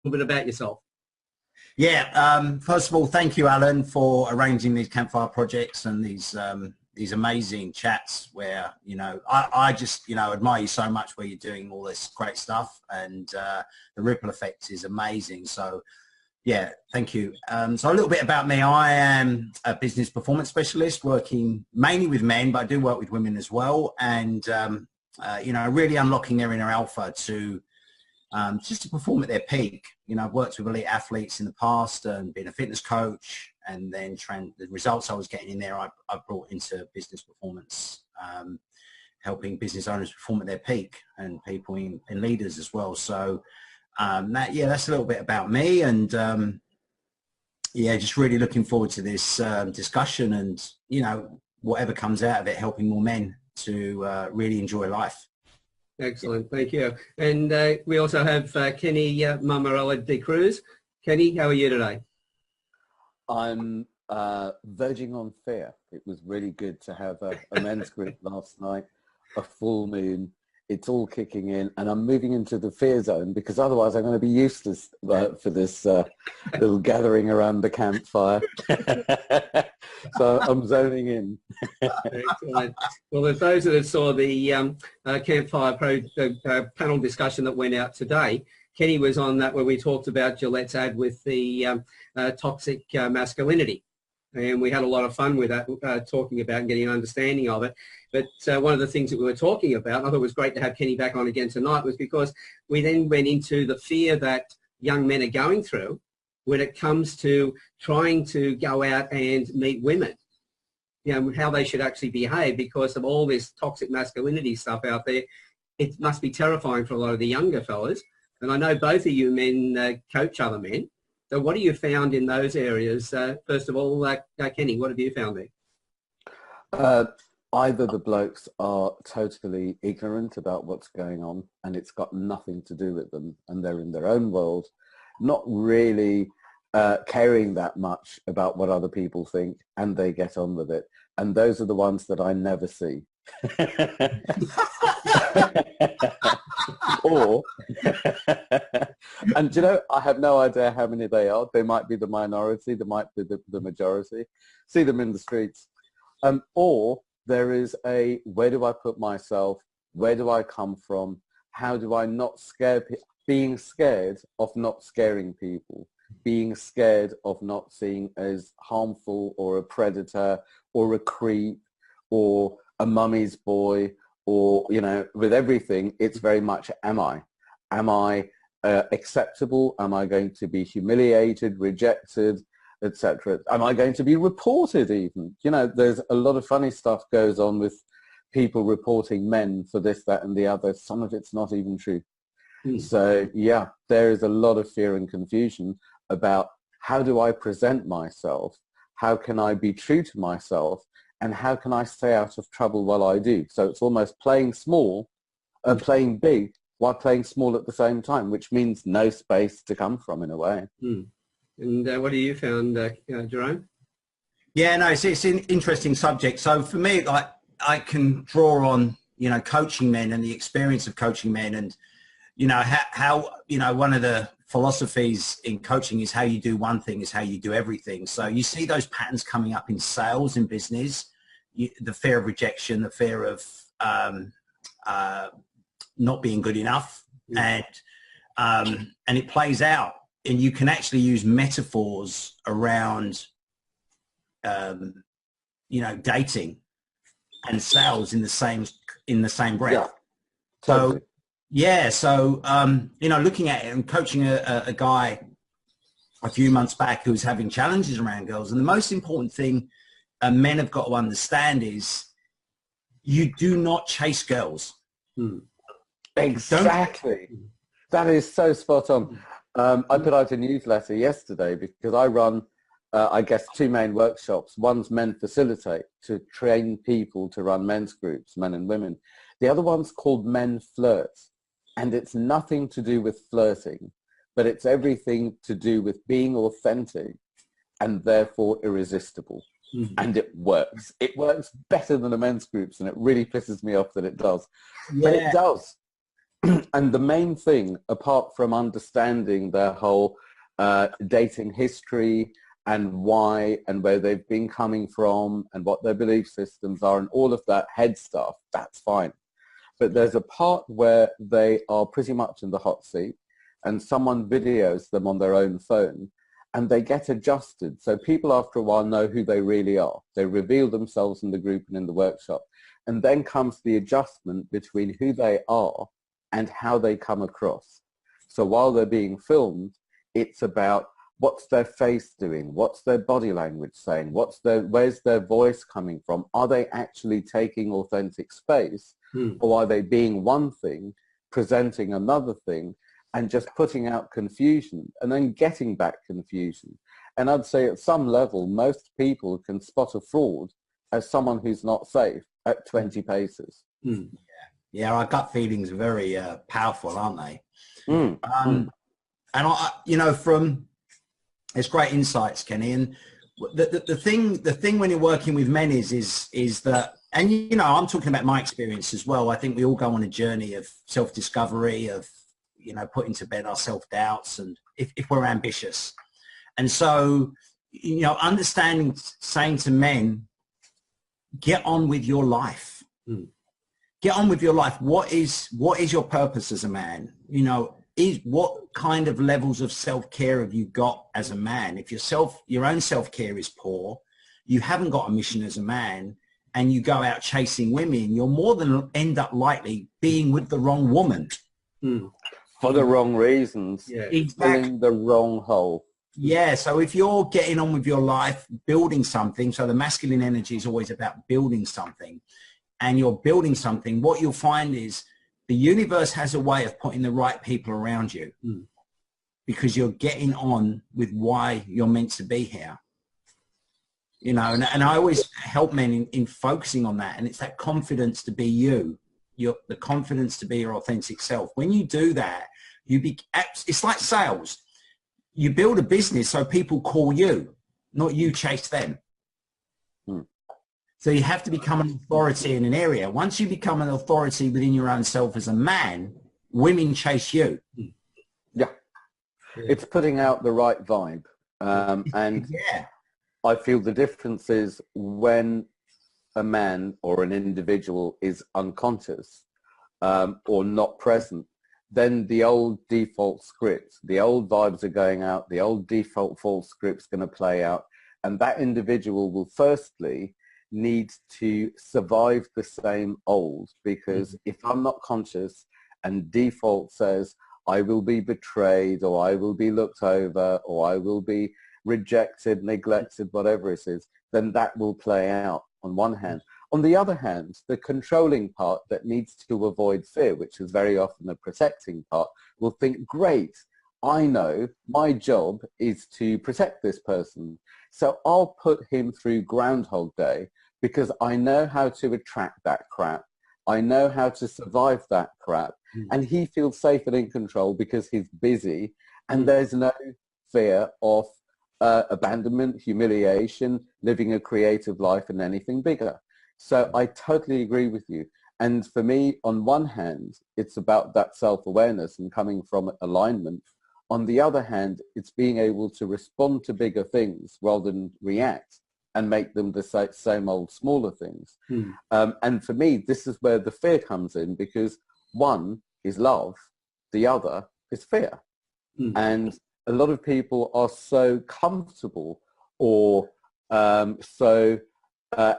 little bit about yourself. Yeah, first of all, thank you, Alan, for arranging these campfire projects and these amazing chats where, I just, admire you so much where you're doing all this great stuff, and the ripple effect is amazing. So, yeah, thank you. So a little bit about me. I am a business performance specialist working mainly with men, but I do work with women as well. And, really unlocking their inner alpha to just to perform at their peak. I've worked with elite athletes in the past and been a fitness coach, and then the results I was getting in there, I brought into business performance, helping business owners perform at their peak, and people in leaders as well. So that's a little bit about me, and just really looking forward to this discussion, and whatever comes out of it, helping more men to really enjoy life. Excellent, thank you. And we also have Kenny Mammarella-D'Cruz. Kenny, how are you today? I'm verging on fear. It was really good to have a men's group last night, a full moon. It's all kicking in, and I'm moving into the fear zone, because otherwise I'm going to be useless for this little gathering around the campfire. So I'm zoning in. Excellent. Well, if those that saw the campfire panel discussion that went out today, Kenny was on that where we talked about Gillette's ad with the toxic masculinity. And we had a lot of fun with that, talking about and getting an understanding of it. But one of the things that we were talking about, and I thought it was great to have Kenny back on again tonight, was because we then went into the fear that young men are going through when it comes to trying to go out and meet women, how they should actually behave because of all this toxic masculinity stuff out there. It must be terrifying for a lot of the younger fellas. And I know both of you men coach other men. So what have you found in those areas? First of all, Kenny, what have you found there? Either the blokes are totally ignorant about what's going on, and it's got nothing to do with them, and they're in their own world, not really caring that much about what other people think, and they get on with it. And those are the ones that I never see. Or, and I have no idea how many they are. They might be the minority, they might be the majority. See them in the streets. Or there is a, where do I put myself? Where do I come from? How do I not scare people? Being scared of not scaring people. Being scared of not seeing as harmful or a predator or a creep or a mummy's boy, or, with everything, it's very much, am I? Am I acceptable? Am I going to be humiliated, rejected, etc.? Am I going to be reported even? There's a lot of funny stuff goes on with people reporting men for this, that, and the other. Some of it's not even true. So, yeah, there is a lot of fear and confusion about how do I present myself? How can I be true to myself? And how can I stay out of trouble while I do? So it's almost playing small, playing big, while playing small at the same time, which means no space to come from in a way. And what have you found, Jerome? Yeah, no, it's an interesting subject. So for me, I can draw on, coaching men and the experience of coaching men, and, how one of the philosophies in coaching is how you do one thing is how you do everything. So you see those patterns coming up in sales, in business, the fear of rejection, the fear of not being good enough, and it plays out. And you can actually use metaphors around, dating and sales in the same breath. Yeah, totally. So. Yeah, so, looking at it and coaching a guy a few months back who was having challenges around girls, and the most important thing men have got to understand you do not chase girls. Exactly. That is so spot on. I put out a newsletter yesterday because I run, two main workshops. One's Men Facilitate, to train people to run men's groups, men and women. The other one's called Men Flirt. And it's nothing to do with flirting, but it's everything to do with being authentic and therefore irresistible. And it works. It works better than the men's groups, and it really pisses me off that it does. Yeah. But it does. And the main thing, apart from understanding their whole dating history and why and where they've been coming from and what their belief systems are and all of that head stuff, that's fine. But there's a part where they are pretty much in the hot seat and someone videos them on their own phone and they get adjusted. So people after a while know who they really are. They reveal themselves in the group and in the workshop. And then comes the adjustment between who they are and how they come across. So while they're being filmed, it's about what's their face doing, what's their body language saying, where's their voice coming from? Are they actually taking authentic space, or are they being one thing, presenting another thing, and just putting out confusion and then getting back confusion? And I'd say at some level, most people can spot a fraud as someone who's not safe at 20 paces. Yeah, our gut feelings are very powerful, aren't they? And it's great insights, Kenny. And the thing when you're working with men is that, and you know, I'm talking about my experience as well. I think we all go on a journey of self-discovery, of, you know, putting to bed our self-doubts, and if we're ambitious. And so, you know, understanding, saying to men, get on with your life. Get on with your life. What is your purpose as a man? You know, what kind of levels of self-care have you got as a man? If your own self-care is poor, you haven't got a mission as a man, and you go out chasing women, you're more than end up likely being with the wrong woman. For the wrong reasons. Yeah. Exactly. Filling the wrong hole. Yeah, so if you're getting on with your life, building something, so the masculine energy is always about building something, and you're building something, what you'll find is the universe has a way of putting the right people around you because you're getting on with why you're meant to be here. You know, and I always help men in focusing on that, and it's that confidence to be you, the confidence to be your authentic self. When you do that, it's like sales. You build a business so people call you, not you chase them. So you have to become an authority in an area. Once you become an authority within your own self as a man, women chase you. Yeah. It's putting out the right vibe. And yeah. I feel the difference is when a man or an individual is unconscious or not present, then the old default script, the old vibes are going out, the old default false script's going to play out, and that individual will firstly need to survive the same old, because if I'm not conscious and default says I will be betrayed, or I will be looked over, or I will be rejected, neglected, whatever it is, then that will play out on one hand. On the other hand, the controlling part that needs to avoid fear, which is very often the protecting part, will think, great, I know my job is to protect this person, so I'll put him through Groundhog Day because I know how to attract that crap. I know how to survive that crap. And he feels safe and in control because he's busy, and there's no fear of abandonment, humiliation, living a creative life, and anything bigger. So I totally agree with you. And for me, on one hand, it's about that self-awareness and coming from alignment. On the other hand, it's being able to respond to bigger things rather than react and make them the same old smaller things. And for me, this is where the fear comes in, because one is love, the other is fear. And a lot of people are so comfortable or so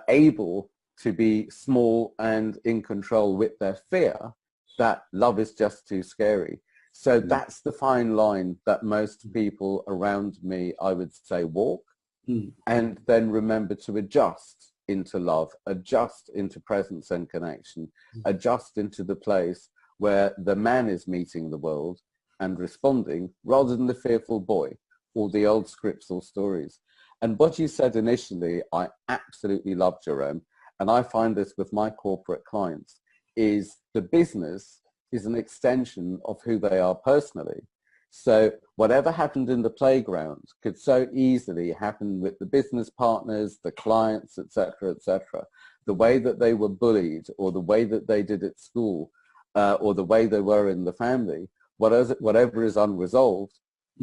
able to be small and in control with their fear that love is just too scary. So that's the fine line that most people around me, I would say, walk, and then remember to adjust into love, adjust into presence and connection, adjust into the place where the man is meeting the world and responding, rather than the fearful boy or the old scripts or stories. And what you said initially, I absolutely love, Jerome, and I find this with my corporate clients, is the business is an extension of who they are personally. So whatever happened in the playground could so easily happen with the business partners, the clients, etc., etc. The way that they were bullied or the way that they did at school, or the way they were in the family, whatever is unresolved,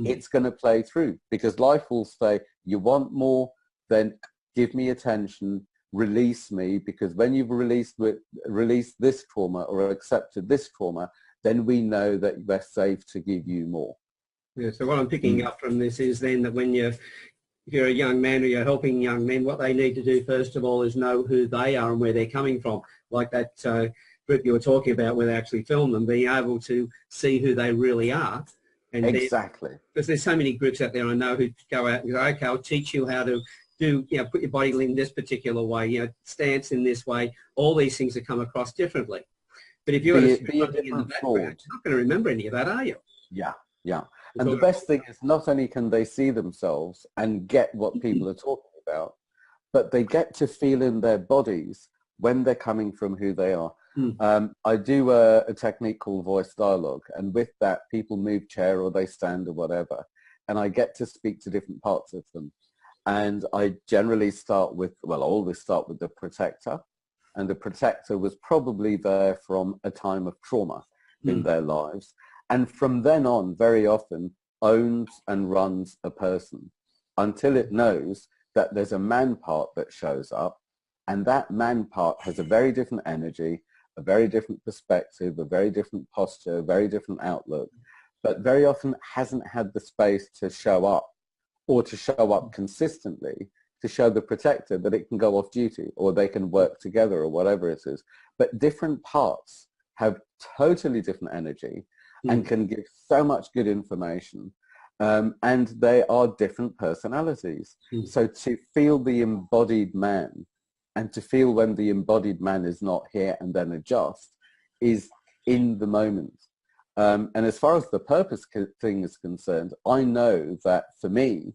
it's going to play through, because life will say, you want more, then give me attention, release me, because when you've released this trauma or accepted this trauma, then we know that we're safe to give you more. Yeah, so what I'm picking up from this is then that when if you're a young man or you're helping young men, what they need to do first of all is know who they are and where they're coming from. Like that group you were talking about where they actually film them, being able to see who they really are. And exactly. Because there's so many groups out there I know who go out and go, okay, I'll teach you how to do, put your body in this particular way, stance in this way. All these things that come across differently. But if you're in the background, you're not going to remember any of that, are you? Yeah, yeah. And the best thing is not only can they see themselves and get what people are talking about, but they get to feel in their bodies when they're coming from who they are. I do a technique called voice dialogue, and with that, people move chair or they stand or whatever, and I get to speak to different parts of them. And I generally start with, well, I always start with the protector, and the protector was probably there from a time of trauma in their lives. And from then on, very often, owns and runs a person until it knows that there's a man part that shows up, and that man part has a very different energy, a very different perspective, a very different posture, a very different outlook, but very often hasn't had the space to show up, or to show up consistently, to show the protector that it can go off duty or they can work together or whatever it is. But different parts have totally different energy and can give so much good information. And they are different personalities. So to feel the embodied man and to feel when the embodied man is not here and then adjust is in the moment. And as far as the purpose thing is concerned, I know that for me,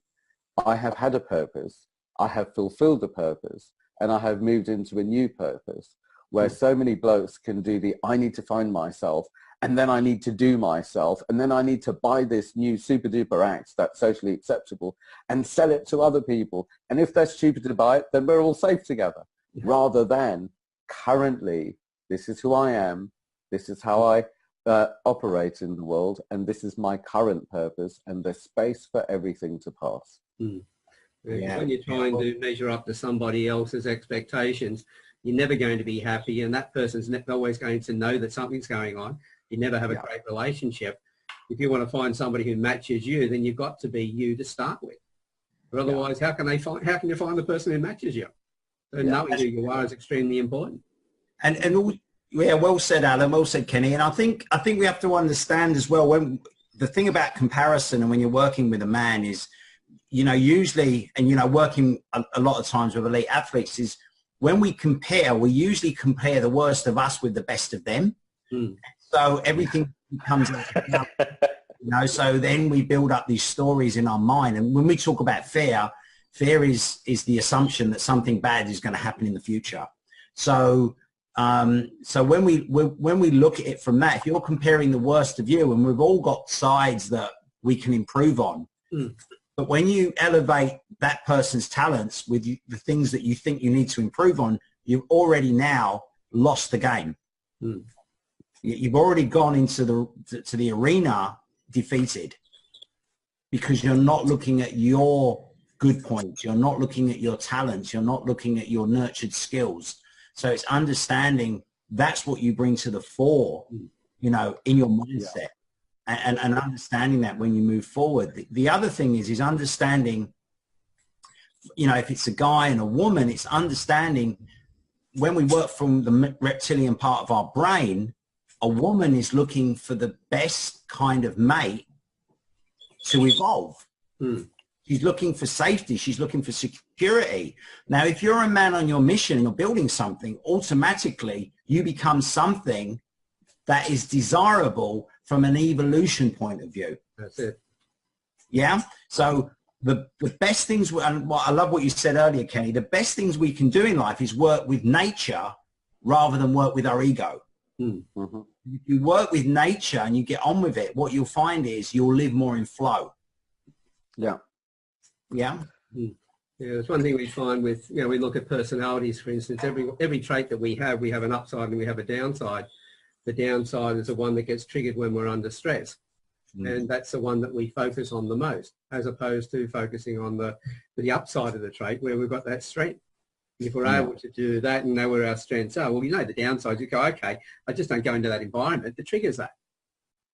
I have had a purpose, I have fulfilled a purpose, and I have moved into a new purpose, where so many blokes can do the, I need to find myself, and then I need to do myself, and then I need to buy this new super duper act that's socially acceptable and sell it to other people. And if they're stupid to buy it, then we're all safe together. Rather than currently, this is who I am, this is how I operate in the world, and this is my current purpose, and there's space for everything to pass. Yeah. When you're trying to measure up to somebody else's expectations, you're never going to be happy, and that person's always going to know that something's going on. You never have a great relationship. If you want to find somebody who matches you, then you've got to be you to start with. But otherwise, how can you find the person who matches you? So knowing who you are is extremely important. And yeah, well said, Alan. Well said, Kenny. And I think we have to understand as well, when the thing about comparison and when you're working with a man is, usually, and working a lot of times with elite athletes is when we compare, we usually compare the worst of us with the best of them. So everything comes out, so then we build up these stories in our mind. And when we talk about fear is the assumption that something bad is going to happen in the future. So when we look at it from that, if you're comparing the worst of you, and we've all got sides that we can improve on, but when you elevate that person's talents with the things that you think you need to improve on, you've already now lost the game. You've already gone into the arena defeated, because you're not looking at your good points. You're not looking at your talents. You're not looking at your nurtured skills. So it's understanding that's what you bring to the fore, in your mindset, and understanding that when you move forward. The other thing is understanding, if it's a guy and a woman, it's understanding when we work from the reptilian part of our brain, a woman is looking for the best kind of mate to evolve. She's looking for safety. She's looking for security. Now, if you're a man on your mission and you're building something, automatically you become something that is desirable from an evolution point of view. That's it. Yeah. So the best things, and I love what you said earlier, Kenny, the best things we can do in life is work with nature rather than work with our ego. If you work with nature and you get on with it, what you'll find is you'll live more in flow. Yeah. It's one thing we find with, we look at personalities, for instance, every trait that we have an upside and we have a downside. The downside is the one that gets triggered when we're under stress. And that's the one that we focus on the most, as opposed to focusing on the upside of the trait where we've got that strength. And if we're able to do that and know where our strengths are, well, you know the downsides. You go, okay, I just don't go into that environment that triggers that.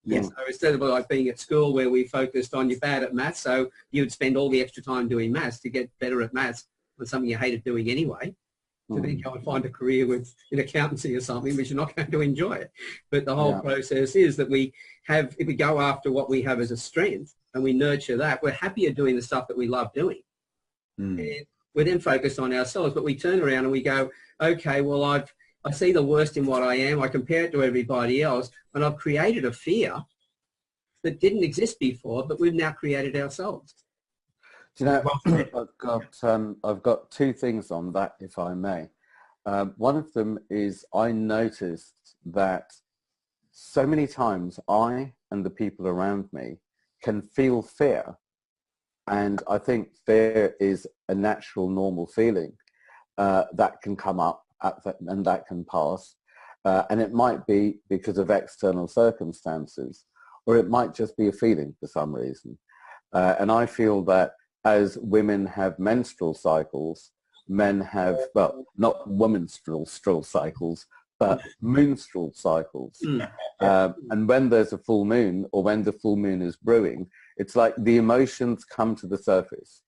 Yeah. So instead of like being at school where we focused on you're bad at maths, so you would spend all the extra time doing maths to get better at maths on something you hated doing anyway, to then go and find a career in accountancy or something which you're not going to enjoy it. But the whole process is that if we go after what we have as a strength and we nurture that, we're happier doing the stuff that we love doing. And we're then focused on ourselves, but we turn around and we go, okay, well, I see the worst in what I am. I compare it to everybody else, and I've created a fear that didn't exist before, but we've now created ourselves. Do you know, I've got two things on that, if I may. One of them is I noticed that so many times I and the people around me can feel fear. And I think fear is a natural, normal feeling that can come up and that can pass. And it might be because of external circumstances, or it might just be a feeling for some reason. And I feel that as women have menstrual cycles, men have, well, not womenstrual cycles, but moonstrual cycles. And when there's a full moon, or when the full moon is brewing, it's like the emotions come to the surface.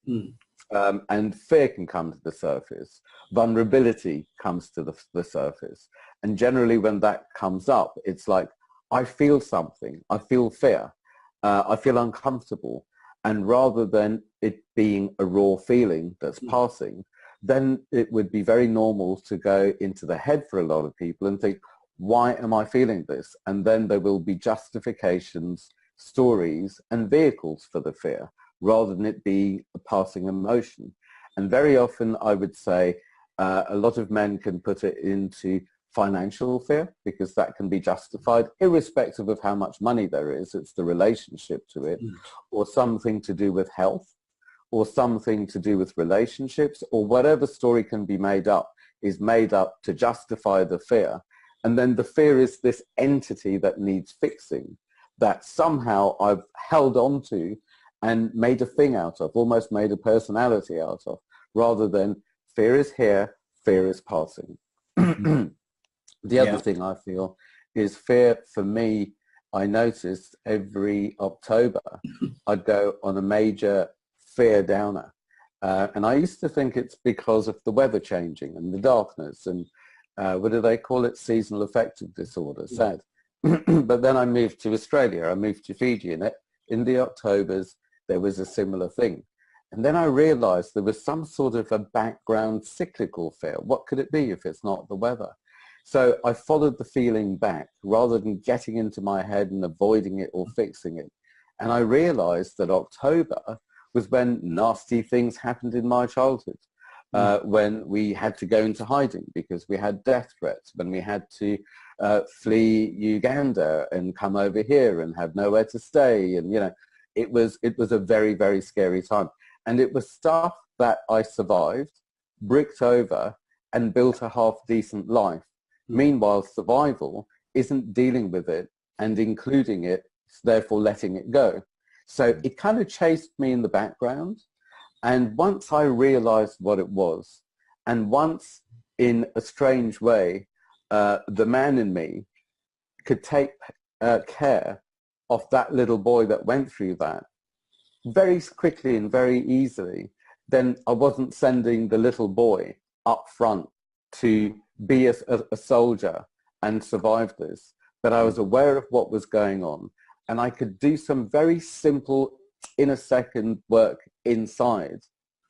And fear can come to the surface. Vulnerability comes to the surface. And generally when that comes up, it's like, I feel something. I feel fear. I feel uncomfortable. And rather than it being a raw feeling that's passing, then it would be very normal to go into the head for a lot of people and think, why am I feeling this? And then there will be justifications, stories, and vehicles for the fear, rather than it being a passing emotion. And very often I would say a lot of men can put it into financial fear, because that can be justified irrespective of how much money there is. It's the relationship to it, or something to do with health, or something to do with relationships, or whatever story can be made up is made up to justify the fear. And then the fear is this entity that needs fixing, that somehow I've held on to and made a thing out of, almost made a personality out of, rather than fear is here, fear is passing. The other thing I feel is fear for me. I noticed every October I'd go on a major fear downer. And I used to think it's because of the weather changing and the darkness and what do they call it? Seasonal affective disorder, SAD. But then I moved to Australia. I moved to Fiji, and in the Octobers there was a similar thing. And then I realized there was some sort of a background cyclical fear. What could it be if it's not the weather? So I followed the feeling back rather than getting into my head and avoiding it or fixing it. And I realized that October was when nasty things happened in my childhood, when we had to go into hiding because we had death threats, when we had to flee Uganda and come over here and have nowhere to stay. And, you know, it was a very, very scary time. And it was stuff that I survived, bricked over, and built a half-decent life. Meanwhile, survival isn't dealing with it and including it, therefore letting it go. So it kind of chased me in the background. And once I realized what it was, and once in a strange way, the man in me could take care of that little boy that went through that very quickly and very easily, then I wasn't sending the little boy up front to be a soldier and survive this, but I was aware of what was going on, and I could do some very simple in a second work inside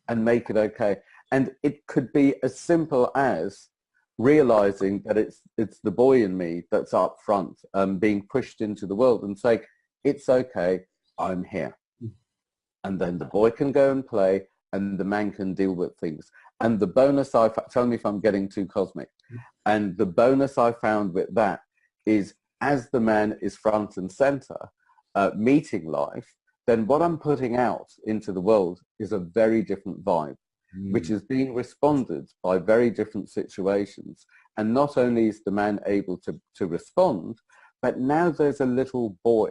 and make it okay. And it could be as simple as realizing that it's the boy in me that's up front, being pushed into the world, and say, it's okay, I'm here. And then the boy can go and play, and the man can deal with things. And the bonus tell me if I'm getting too cosmic. And the bonus I found with that is, as the man is front and center, meeting life, then what I'm putting out into the world is a very different vibe, which is being responded by very different situations. And not only is the man able to respond, but now there's a little boy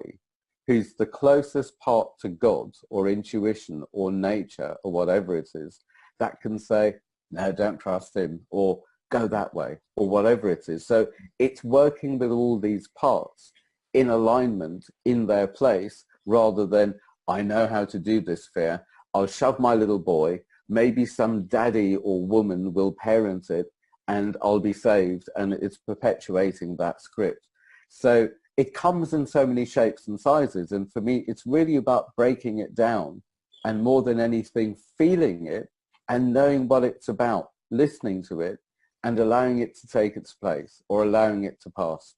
who's the closest part to God or intuition or nature or whatever it is, that can say, no, don't trust him, or go that way, or whatever it is. So it's working with all these parts in alignment, in their place, rather than, I know how to do this, fear. I'll shove my little boy, maybe some daddy or woman will parent it, and I'll be saved, and it's perpetuating that script. So it comes in so many shapes and sizes, and for me, it's really about breaking it down, and more than anything, feeling it, and knowing what it's about, listening to it, and allowing it to take its place, or allowing it to pass.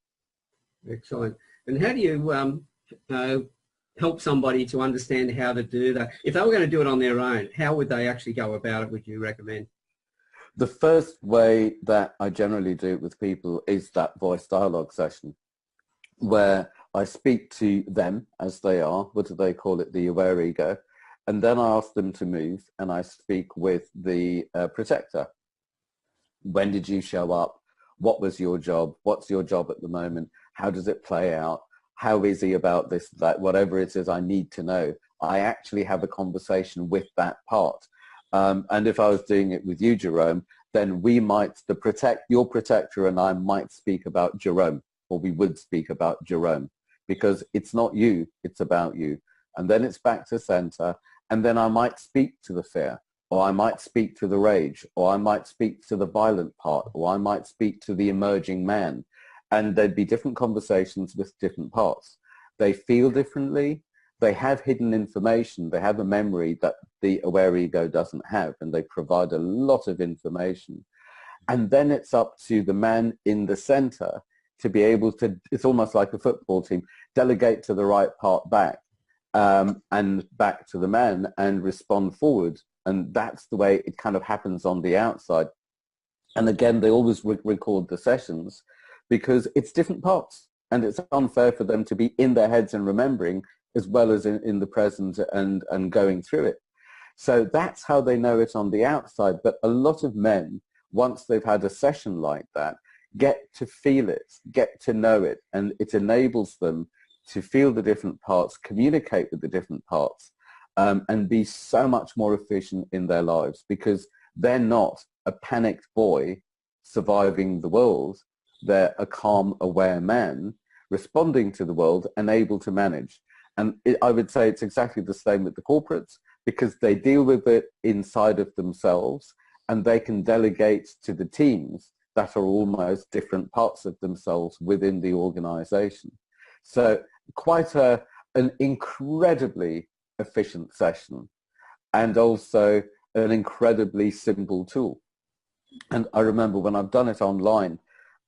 Excellent. And how do you help somebody to understand how to do that? If they were going to do it on their own, how would they actually go about it, would you recommend? The first way that I generally do it with people is that voice dialogue session, where I speak to them as they are. What do they call it? The aware ego. And then I ask them to move, and I speak with the protector. When did you show up? What was your job? What's your job at the moment? How does it play out? How is he about this, that, whatever it is I need to know? I actually have a conversation with that part. And if I was doing it with you, Jerome, then we might, your protector and I might speak about Jerome, or we would speak about Jerome, because it's not you, it's about you. And then it's back to center. And then I might speak to the fear, or I might speak to the rage, or I might speak to the violent part, or I might speak to the emerging man. And there'd be different conversations with different parts. They feel differently. They have hidden information. They have a memory that the aware ego doesn't have, and they provide a lot of information. And then it's up to the man in the center to be able to, it's almost like a football team, delegate to the right part back, and back to the man, and respond forward. And that's the way it kind of happens on the outside. And again, they always record the sessions, because it's different parts, and it's unfair for them to be in their heads and remembering as well as in the present and going through it. So that's how they know it on the outside. But a lot of men, once they've had a session like that, get to feel it, get to know it, and it enables them to feel the different parts, communicate with the different parts, and be so much more efficient in their lives, because they're not a panicked boy surviving the world. They're a calm, aware man responding to the world and able to manage. And I would say it's exactly the same with the corporates, because they deal with it inside of themselves, and they can delegate to the teams that are almost different parts of themselves within the organization. So quite an incredibly efficient session, and also an incredibly simple tool. And I remember when I've done it online,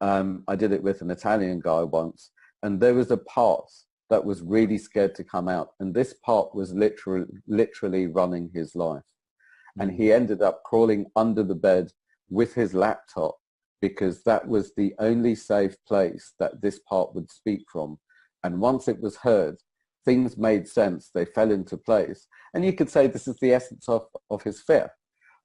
I did it with an Italian guy once, and there was a part that was really scared to come out, and this part was literally running his life. And he ended up crawling under the bed with his laptop, because that was the only safe place that this part would speak from. And once it was heard, things made sense, they fell into place. And you could say this is the essence of his fear.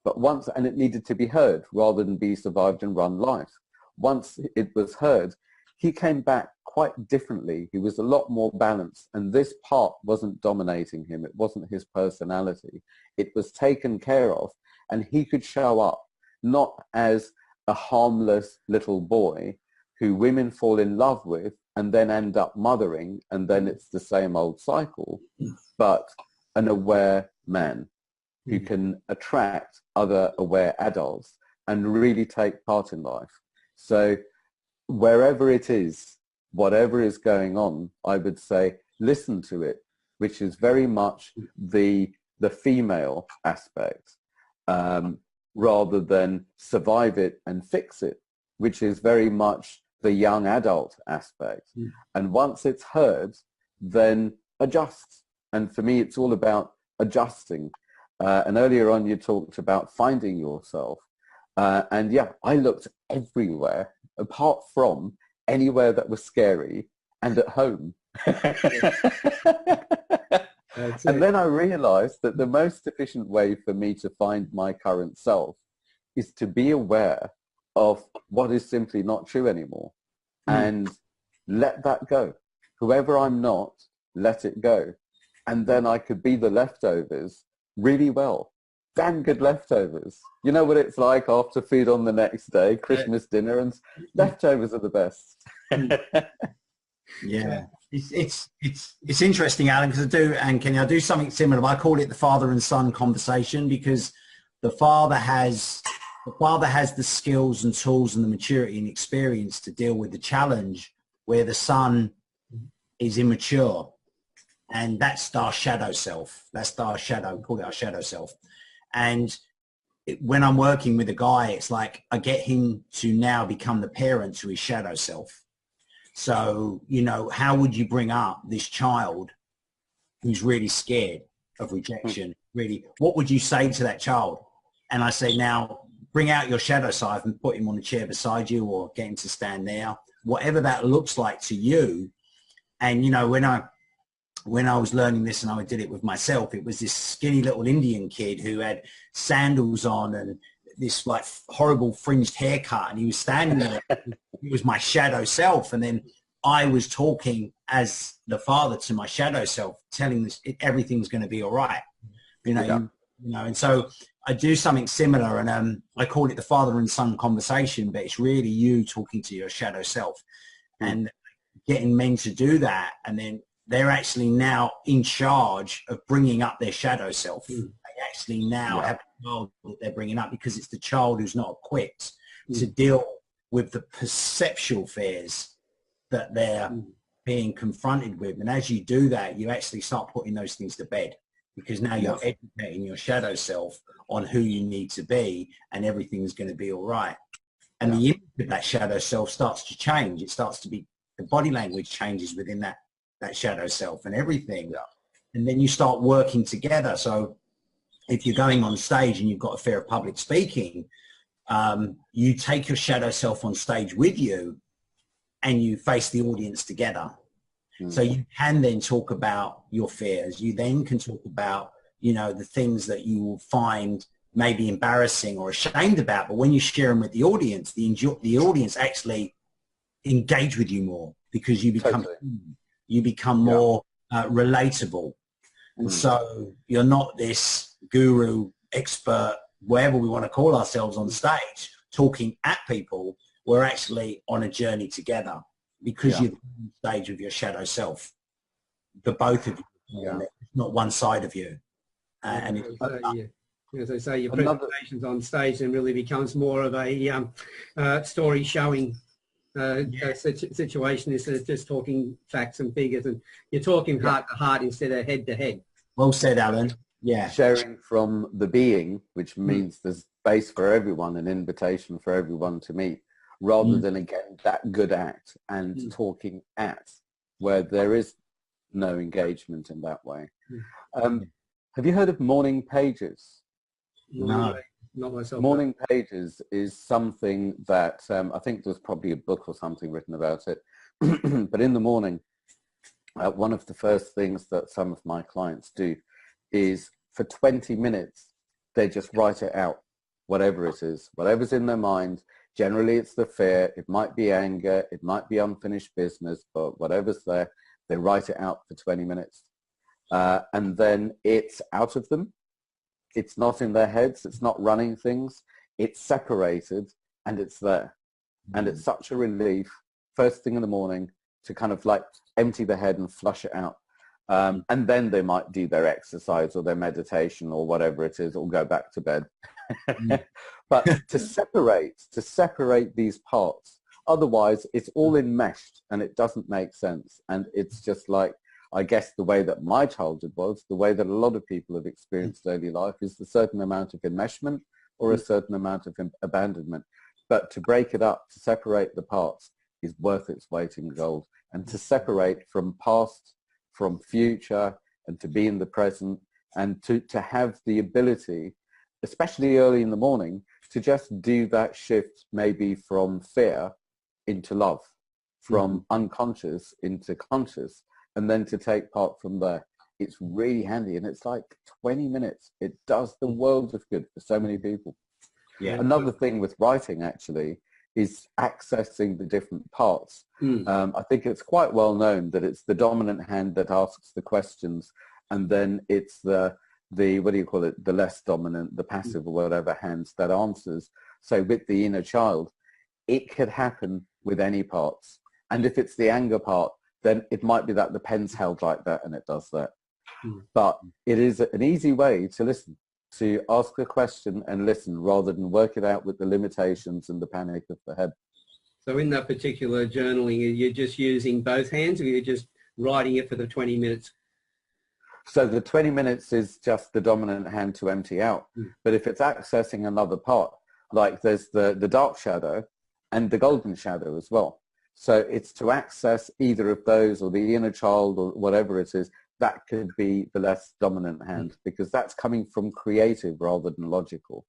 But once, and it needed to be heard rather than be survived and run life. Once it was heard, he came back quite differently. He was a lot more balanced, and this part wasn't dominating him. It wasn't his personality. It was taken care of, and he could show up not as a harmless little boy who women fall in love with and then end up mothering, and then it's the same old cycle, but an aware man who can attract other aware adults and really take part in life. So wherever it is, whatever is going on, I would say listen to it, which is very much the female aspect, rather than survive it and fix it, which is very much the young adult aspect. And once it's heard, then adjust. And for me, it's all about adjusting. And earlier on, you talked about finding yourself. And yeah, I looked everywhere apart from anywhere that was scary and at home. And then I realized that the most efficient way for me to find my current self is to be aware of what is simply not true anymore, and let that go. Whoever I'm not, let it go. And then I could be the leftovers really well. Damn good leftovers. You know what it's like after food on the next day, Christmas dinner, and leftovers are the best. Yeah, it's interesting, Alan, because I do something similar. I call it the father and son conversation, because the father has the skills and tools and the maturity and experience to deal with the challenge, where the son is immature, and that's our shadow self. That's our shadow. Call it our shadow self. And when I'm working with a guy, it's like I get him to now become the parent to his shadow self. So, you know, how would you bring up this child who's really scared of rejection? Really, what would you say to that child? And I say, now bring out your shadow side and put him on a chair beside you, or get him to stand there, whatever that looks like to you. And, you know, when I was learning this, and I did it with myself, it was this skinny little Indian kid who had sandals on and this like horrible fringed haircut, and he was standing there. It was my shadow self. And then I was talking as the father to my shadow self, telling this, everything's going to be all right. You know, Yeah. you know, and so I do something similar, and I call it the father and son conversation, but it's really you talking to your shadow self and getting men to do that. And then they're actually now in charge of bringing up their shadow self. They actually now have a child that they're bringing up, because it's the child who's not equipped to deal with the perceptual fears that they're being confronted with. And as you do that, you actually start putting those things to bed, because now you're educating your shadow self on who you need to be, and everything's going to be all right. And the image of that shadow self starts to change. It starts to be, the body language changes within that shadow self and everything. And then you start working together. So if you're going on stage and you've got a fear of public speaking, you take your shadow self on stage with you, and you face the audience together. So you can then talk about your fears. You then can talk about, you know, the things that you will find maybe embarrassing or ashamed about. But when you share them with the audience, the audience actually engage with you more, because you become more relatable. And so you're not this guru, expert, wherever we want to call ourselves on stage, talking at people. We're actually on a journey together, because you're on stage with your shadow self, the both of you, not one side of you. And as I say, your presentations on stage then really becomes more of a story showing situation, instead of just talking facts and figures, and you're talking heart to heart instead of head to head. Well said, Alan. Yeah. Sharing from the being, which means there's space for everyone, an invitation for everyone to meet, rather than, again, that good act and talking at, where there is no engagement in that way. Have you heard of morning pages? No. Not myself. Morning pages is something that I think there's probably a book or something written about it. But in the morning, one of the first things that some of my clients do is, for 20 minutes, they just write it out, whatever it is, whatever's in their mind. Generally, it's the fear. It might be anger. It might be unfinished business, but whatever's there, they write it out for 20 minutes. And then it's out of them. It's not in their heads. It's not running things. It's separated, and it's there. And it's such a relief, first thing in the morning, to kind of like empty the head and flush it out. And then they might do their exercise or their meditation or whatever it is, or go back to bed. But to separate these parts, otherwise it's all enmeshed and it doesn't make sense. And it's just like, I guess the way that my childhood was, the way that a lot of people have experienced early life, is a certain amount of enmeshment or a certain amount of abandonment. But to break it up, to separate the parts, is worth its weight in gold. And to separate from past, from future, and to be in the present, and to have the ability, especially early in the morning, to just do that shift, maybe from fear into love, from unconscious into conscious, and then to take part from there. It's really handy, and it's like 20 minutes. It does the world of good for so many people. Yeah. Another thing with writing, actually, is accessing the different parts. I think it's quite well known that it's the dominant hand that asks the questions, and then it's the what do you call it, the less dominant, the passive or whatever hands that answers. So with the inner child, it could happen with any parts. And if it's the anger part, then it might be that the pen's held like that and it does that. But it is an easy way to listen, to ask a question and listen, rather than work it out with the limitations and the panic of the head. So in that particular journaling, you're just using both hands, or you're just writing it for the 20 minutes? So the 20 minutes is just the dominant hand to empty out. But if it's accessing another part, like there's the dark shadow and the golden shadow as well. So it's to access either of those, or the inner child, or whatever it is, that could be the less dominant hand, because that's coming from creative rather than logical.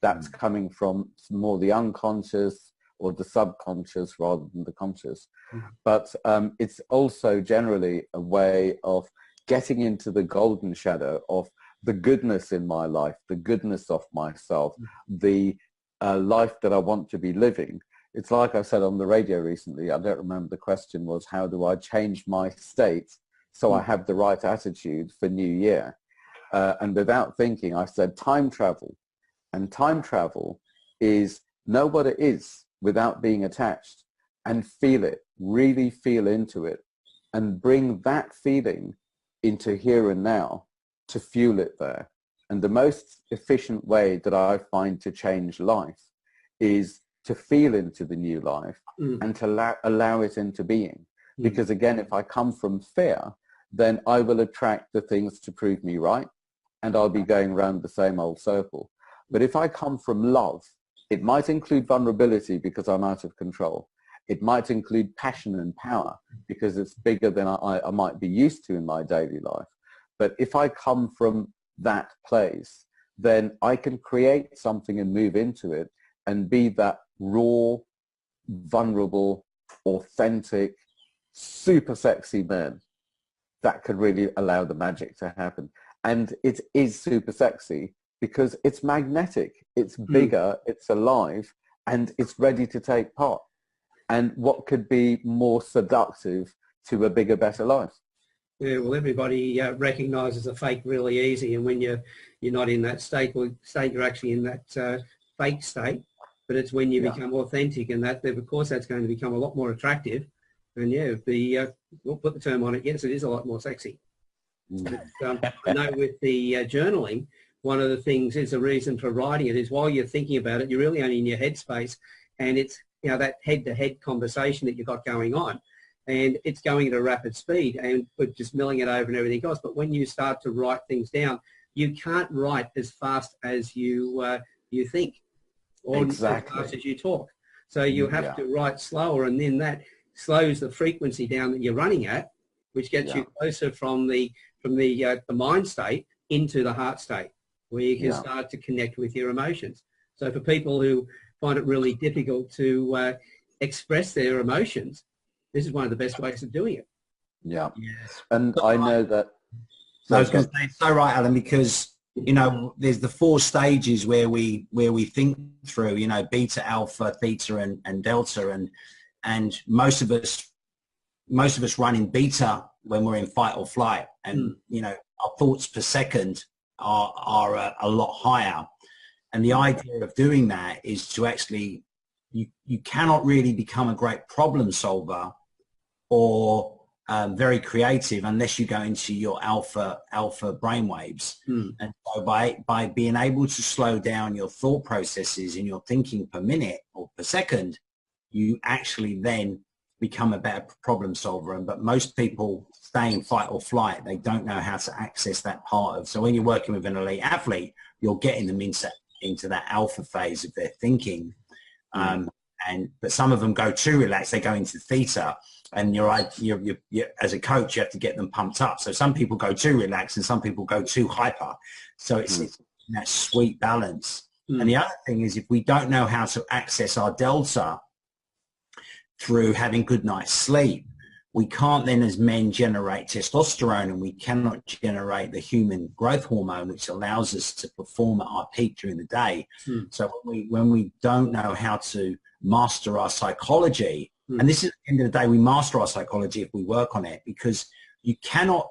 That's coming from more the unconscious or the subconscious rather than the conscious. But it's also generally a way of getting into the golden shadow of the goodness in my life, the goodness of myself, the life that I want to be living. It's like I said on the radio recently, I don't remember, the question was, how do I change my state so I have the right attitude for New Year? And without thinking, I said time travel. And time travel is know what it is without being attached, and feel it, really feel into it, and bring that feeling into here and now to fuel it there. And the most efficient way that I find to change life is to feel into the new life and to allow it into being. Because again, if I come from fear, then I will attract the things to prove me right, and I'll be going around the same old circle. But if I come from love, it might include vulnerability because I'm out of control. It might include passion and power because it's bigger than I might be used to in my daily life. But if I come from that place, then I can create something and move into it and be that raw, vulnerable, authentic, super sexy man that could really allow the magic to happen. And it is super sexy because it's magnetic, it's bigger, it's alive, and it's ready to take part. And what could be more seductive to a bigger, better life? Yeah, well, everybody recognises a fake really easy, and when you're not in that state, you're actually in that fake state. But it's when you become authentic, and that, of course, that's going to become a lot more attractive. And we'll put the term on it. Yes, it is a lot more sexy. But, I know with the journaling, one of the things is the reason for writing it is while you're thinking about it, you're really only in your headspace, and it's that head-to-head conversation that you've got going on, and it's going at a rapid speed, and we're just milling it over and everything else. But when you start to write things down, you can't write as fast as you think, or as fast as you talk. So you have to write slower, and then that slows the frequency down that you're running at, which gets you closer from the mind state into the heart state, where you can start to connect with your emotions. So for people who find it really difficult to express their emotions, this is one of the best ways of doing it. Yeah. Yes. And I know that. I was going to say, so right, Alan, because there's the 4 stages where we think through, beta, alpha, theta, and delta, and most of us run in beta when we're in fight or flight, and our thoughts per second are a lot higher. And the idea of doing that is to actually, you cannot really become a great problem solver or very creative unless you go into your alpha brainwaves. And so by being able to slow down your thought processes and your thinking per minute or per second, you actually then become a better problem solver. But most people stay in fight or flight. They don't know how to access that part of. So when you're working with an elite athlete, you're getting them into that alpha phase of their thinking. But some of them go too relaxed. They go into theta, and you're as a coach, you have to get them pumped up. So some people go too relaxed and some people go too hyper. So it's that sweet balance. And the other thing is, if we don't know how to access our delta through having good night's sleep, we can't then as men generate testosterone, and we cannot generate the human growth hormone, which allows us to perform at our peak during the day. So when we don't know how to master our psychology, and this is at the end of the day, we master our psychology if we work on it, because you cannot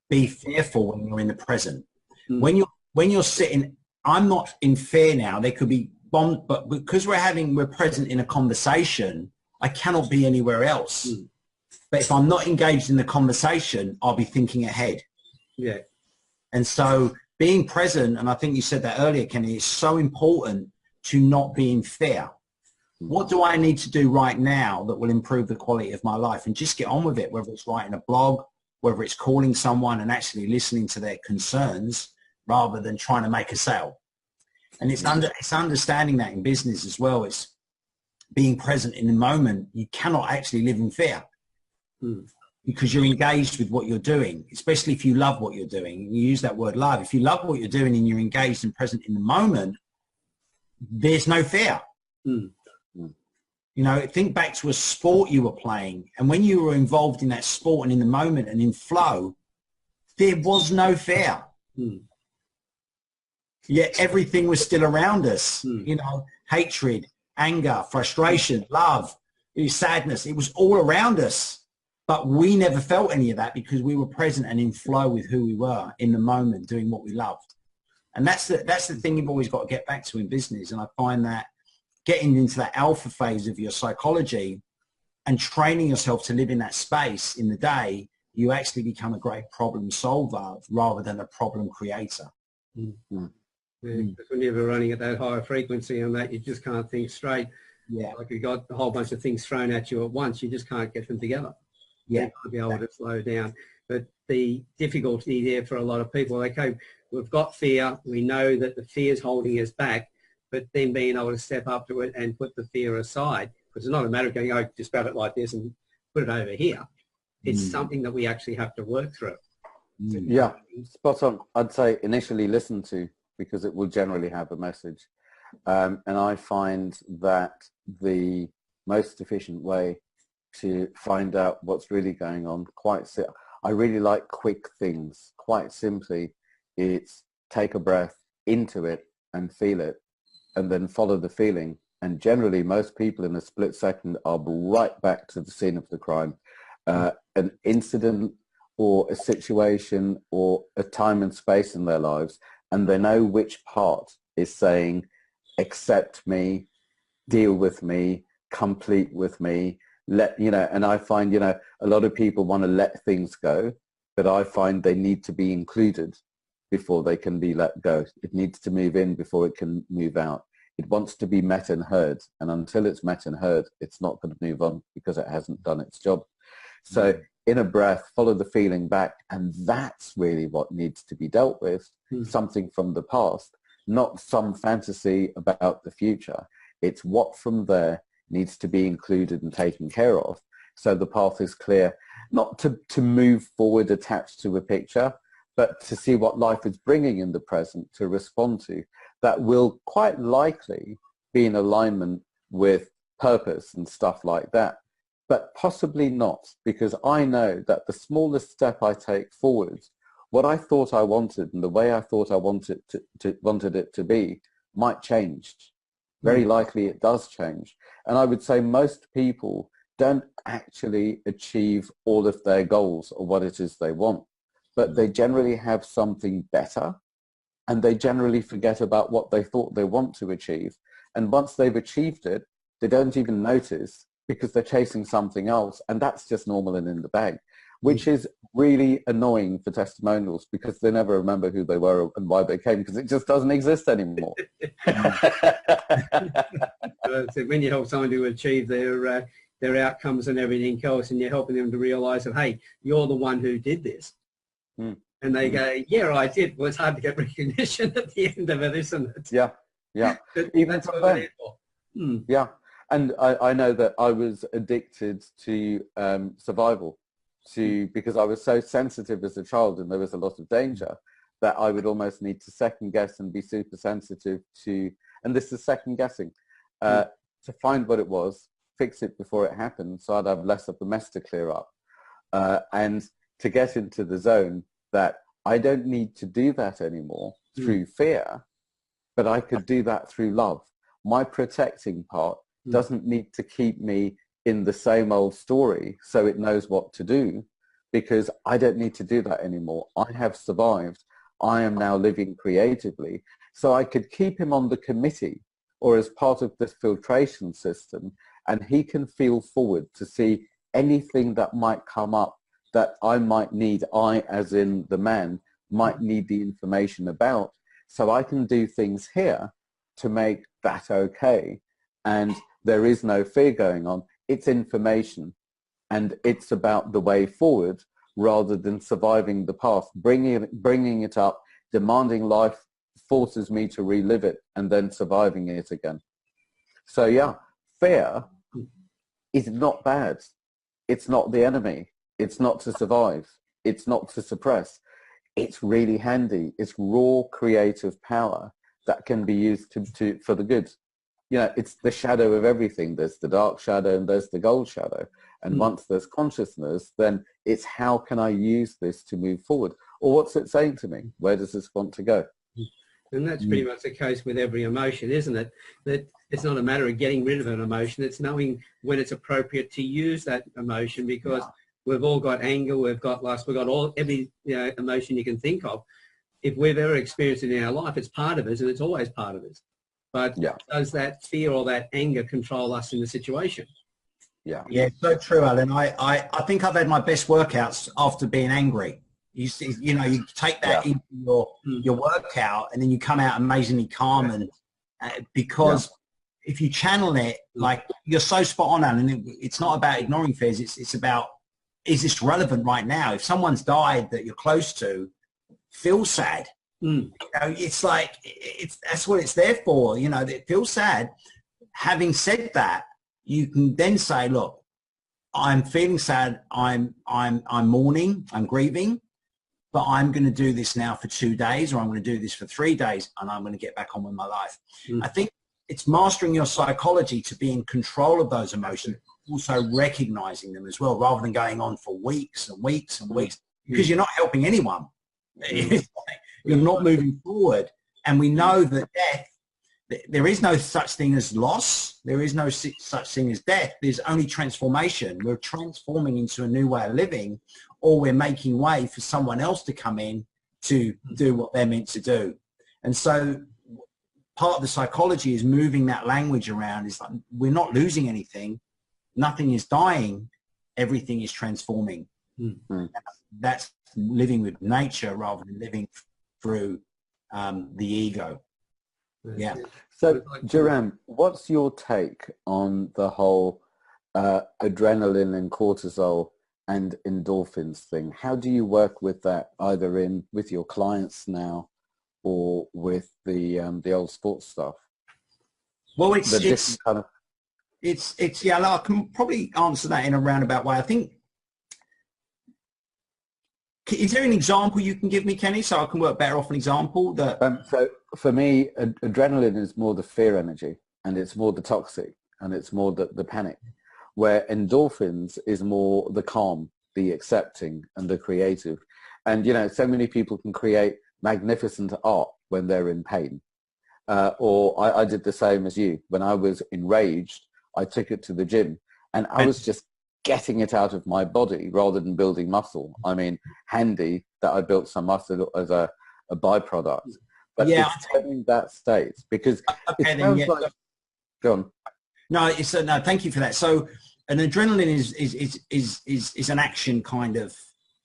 be fearful when you're in the present. When you're sitting, I'm not in fear now. There could be bombs, but because we're present in a conversation, I cannot be anywhere else. But if I'm not engaged in the conversation, I'll be thinking ahead. Yeah. And so being present, and I think you said that earlier, Kenny, is so important to not be in fear. What do I need to do right now that will improve the quality of my life? And just get on with it, whether it's writing a blog, whether it's calling someone and actually listening to their concerns rather than trying to make a sale. And it's understanding that in business as well. It's being present in the moment. You cannot actually live in fear. Because you're engaged with what you're doing, especially if you love what you're doing. You use that word love. If you love what you're doing and you're engaged and present in the moment, there's no fear. You know, think back to a sport you were playing, and when you were involved in that sport and in the moment and in flow, there was no fear. Yet everything was still around us. You know, hatred, anger, frustration, love, sadness. It was all around us. But we never felt any of that because we were present and in flow with who we were in the moment, doing what we loved. And that's the thing you've always got to get back to in business. And I find that getting into that alpha phase of your psychology and training yourself to live in that space in the day, you actually become a great problem solver rather than a problem creator. Because when you're running at that higher frequency on that, you just can't think straight. Like you got a whole bunch of things thrown at you at once, you just can't get them together. To be able to slow down. But the difficulty there for a lot of people, okay, we've got fear, we know that the fear is holding us back, but then being able to step up to it and put the fear aside, because it's not a matter of going, oh, just grab it like this and put it over here. It's something that we actually have to work through. Yeah, spot on. I'd say initially listen to, because it will generally have a message. And I find that the most efficient way to find out what's really going on, I really like quick things. Quite simply, it's take a breath into it and feel it, and then follow the feeling. And generally, most people in a split second are right back to the scene of the crime. An incident or a situation or a time and space in their lives, and they know which part is saying, accept me, deal with me, complete with me, and I find, a lot of people want to let things go, but I find they need to be included before they can be let go. It needs to move in before it can move out. It wants to be met and heard, and until it's met and heard, it's not going to move on because it hasn't done its job. So in a breath, follow the feeling back, and that's really what needs to be dealt with, something from the past, not some fantasy about the future. It's what from there needs to be included and taken care of, so the path is clear, not to move forward attached to a picture, but to see what life is bringing in the present to respond to, that will quite likely be in alignment with purpose and stuff like that, but possibly not, because I know that the smallest step I take forward, what I thought I wanted and the way I thought I wanted it to be might change. Very likely it does change. And I would say most people don't actually achieve all of their goals or what it is they want, but they generally have something better, and they generally forget about what they thought they want to achieve. And once they've achieved it, they don't even notice because they're chasing something else, and that's just normal and in the bag, which is really annoying for testimonials because they never remember who they were and why they came, because it just doesn't exist anymore. When you help someone to achieve their outcomes and everything else, and you're helping them to realise that, hey, you're the one who did this. And they go, yeah, I did. Well, it's hard to get recognition at the end of it, isn't it? Yeah. Even from them. Yeah. And I know that I was addicted to survival, because I was so sensitive as a child and there was a lot of danger that I would almost need to second guess and be super sensitive to, and this is second guessing, to find what it was, fix it before it happened, so I'd have less of the mess to clear up. and to get into the zone that I don't need to do that anymore through fear, but I could do that through love. My protecting part doesn't need to keep me in the same old story so it knows what to do, because I don't need to do that anymore. I have survived. I am now living creatively. So I could keep him on the committee or as part of this filtration system, and he can feel forward to see anything that might come up that I might need, I as in the man, might need the information about. So I can do things here to make that okay. And there is no fear going on. It's information, and it's about the way forward rather than surviving the past, bringing it up, demanding life forces me to relive it, and then surviving it again. So yeah, fear is not bad. It's not the enemy. It's not to survive. It's not to suppress. It's really handy. It's raw creative power that can be used for the good. You know, it's the shadow of everything. There's the dark shadow and there's the gold shadow. And once there's consciousness, then it's how can I use this to move forward? Or what's it saying to me? Where does this want to go? And that's pretty much the case with every emotion, isn't it? That it's not a matter of getting rid of an emotion. It's knowing when it's appropriate to use that emotion, because we've all got anger, we've got lust, we've got every emotion you can think of. If we've ever experienced it in our life, it's part of us, and it's always part of us. But does that fear or that anger control us in the situation? Yeah, so true, Alan. I think I've had my best workouts after being angry. You see, you know, you take that into your workout, and then you come out amazingly calm, and because if you channel it, like, you're so spot on, Alan. It's not about ignoring fears. It's about, is this relevant right now? If someone's died that you're close to, feel sad. You know, it's like, that's what it's there for. You know, it feels sad. Having said that, you can then say, look, I'm feeling sad. I'm mourning. I'm grieving, but I'm going to do this now for 2 days, or I'm going to do this for 3 days, and I'm going to get back on with my life. I think it's mastering your psychology to be in control of those emotions, also recognizing them as well, rather than going on for weeks and weeks and weeks, because you're not helping anyone. You're not moving forward. And we know that death, there is no such thing as loss. There is no such thing as death. There's only transformation. We're transforming into a new way of living, or we're making way for someone else to come in to do what they're meant to do. And so part of the psychology is moving that language around. Is like, we're not losing anything. Nothing is dying. Everything is transforming. That's living with nature rather than living through the ego. So, Jerome, what's your take on the whole adrenaline and cortisol and endorphins thing? How do you work with that, either with your clients now or with the old sports stuff? Well, I can probably answer that in a roundabout way. I think, is there an example you can give me, Kenny, so I can work better off an example? So for me, adrenaline is more the fear energy, and it's more the toxic, and it's more the panic, where endorphins is more the calm, the accepting, and the creative. And, you know, so many people can create magnificent art when they're in pain. Or I did the same as you. When I was enraged, I took it to the gym, and I was just getting it out of my body rather than building muscle. I mean, handy that I built some muscle as a byproduct. But it's turning that state, because it sounds like... Go on. No, thank you for that. So an adrenaline is an action kind of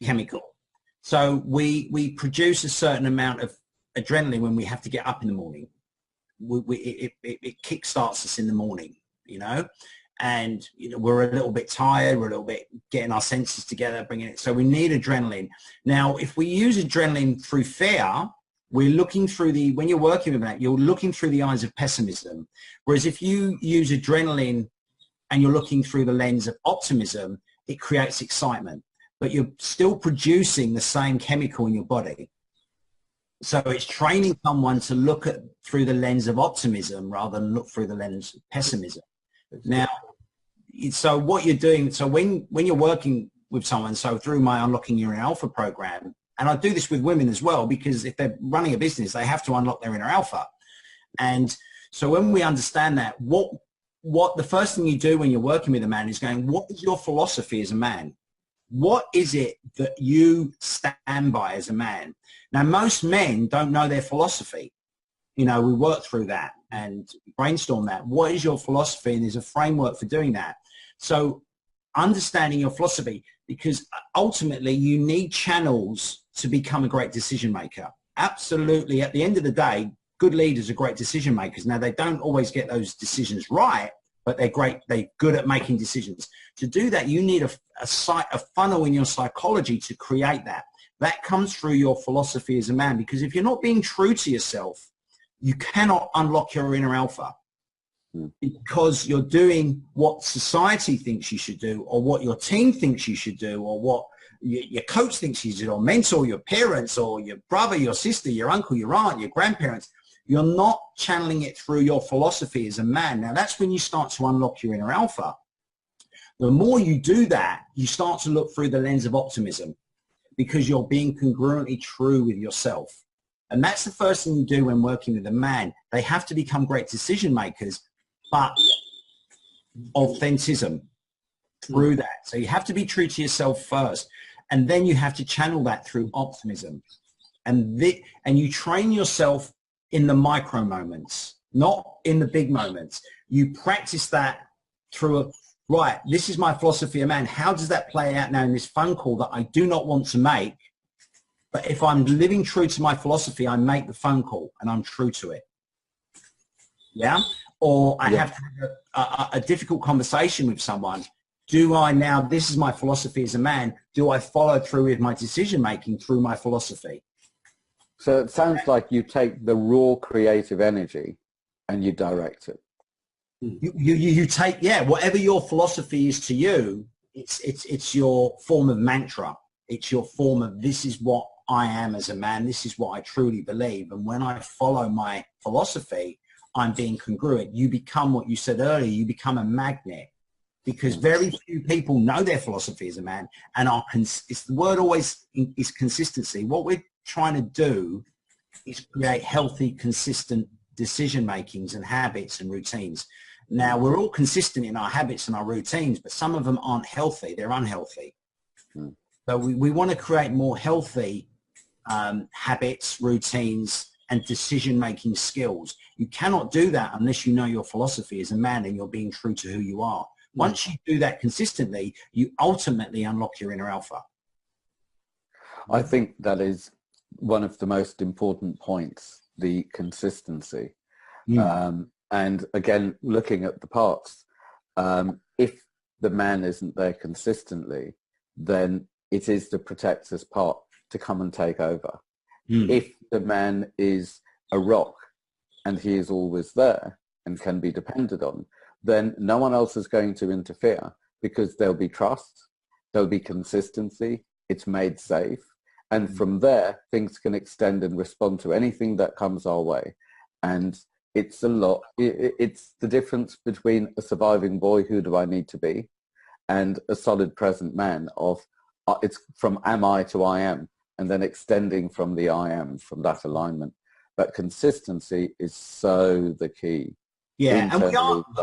chemical. So we produce a certain amount of adrenaline when we have to get up in the morning. It kickstarts us in the morning, you know, and you know, we're a little bit tired, we're a little bit getting our senses together, bringing it. So we need adrenaline. Now, if we use adrenaline through fear, we're looking through when you're working with that, you're looking through the eyes of pessimism. Whereas if you use adrenaline and you're looking through the lens of optimism, it creates excitement, but you're still producing the same chemical in your body. So it's training someone to look through the lens of optimism rather than look through the lens of pessimism. Now, so what you're doing, so when you're working with someone. So through my Unlocking Your Inner Alpha program, and I do this with women as well, because if they're running a business, they have to unlock their inner alpha. And so when we understand that, what the first thing you do when you're working with a man is going, what is your philosophy as a man? What is it that you stand by as a man? Now, most men don't know their philosophy. You know, we work through that and brainstorm that. What is your philosophy? And there's a framework for doing that. So understanding your philosophy, because ultimately you need channels to become a great decision maker. Absolutely. At the end of the day, good leaders are great decision makers. Now, they don't always get those decisions right, but they're great. They're good at making decisions. To do that, you need a funnel in your psychology to create that. That comes through your philosophy as a man, because if you're not being true to yourself, you cannot unlock your inner alpha, because you're doing what society thinks you should do, or what your team thinks you should do, or what your coach thinks you should do, or mentor, your parents, or your brother, your sister, your uncle, your aunt, your grandparents. You're not channeling it through your philosophy as a man. Now, that's when you start to unlock your inner alpha. The more you do that, you start to look through the lens of optimism, because you're being congruently true with yourself. And that's the first thing you do when working with a man. They have to become great decision makers, but authenticism through that. So you have to be true to yourself first, and then you have to channel that through optimism. And you train yourself in the micro moments, not in the big moments. You practice that through right, this is my philosophy of man. How does that play out now in this phone call that I do not want to make? But if I'm living true to my philosophy, I make the phone call and I'm true to it. Yeah? Or I have to have a difficult conversation with someone. Do I now, this is my philosophy as a man, do I follow through with my decision making through my philosophy? So it sounds like you take the raw creative energy and you direct it. You take, whatever your philosophy is to you, it's your form of mantra. It's your form of, this is what I am as a man. This is what I truly believe. And when I follow my philosophy, I'm being congruent. You become what you said earlier, you become a magnet, because very few people know their philosophy as a man, and it's the word always is consistency. What we're trying to do is create healthy, consistent decision makings and habits and routines. Now, we're all consistent in our habits and our routines, but some of them aren't healthy. They're unhealthy. So we want to create more healthy habits, routines, and decision-making skills. You cannot do that unless you know your philosophy as a man and you're being true to who you are. Once you do that consistently, you ultimately unlock your inner alpha. I think that is one of the most important points, the consistency. And again, looking at the parts, if the man isn't there consistently, then it is the protector's part to come and take over. If the man is a rock and he is always there and can be depended on, then no one else is going to interfere, because there'll be trust, there'll be consistency, it's made safe. And from there, things can extend and respond to anything that comes our way. And it's it's the difference between a surviving boy, who do I need to be, and a solid present man of, it's from am I to I am, and then extending from the I am, from that alignment. But consistency is so the key. Yeah, and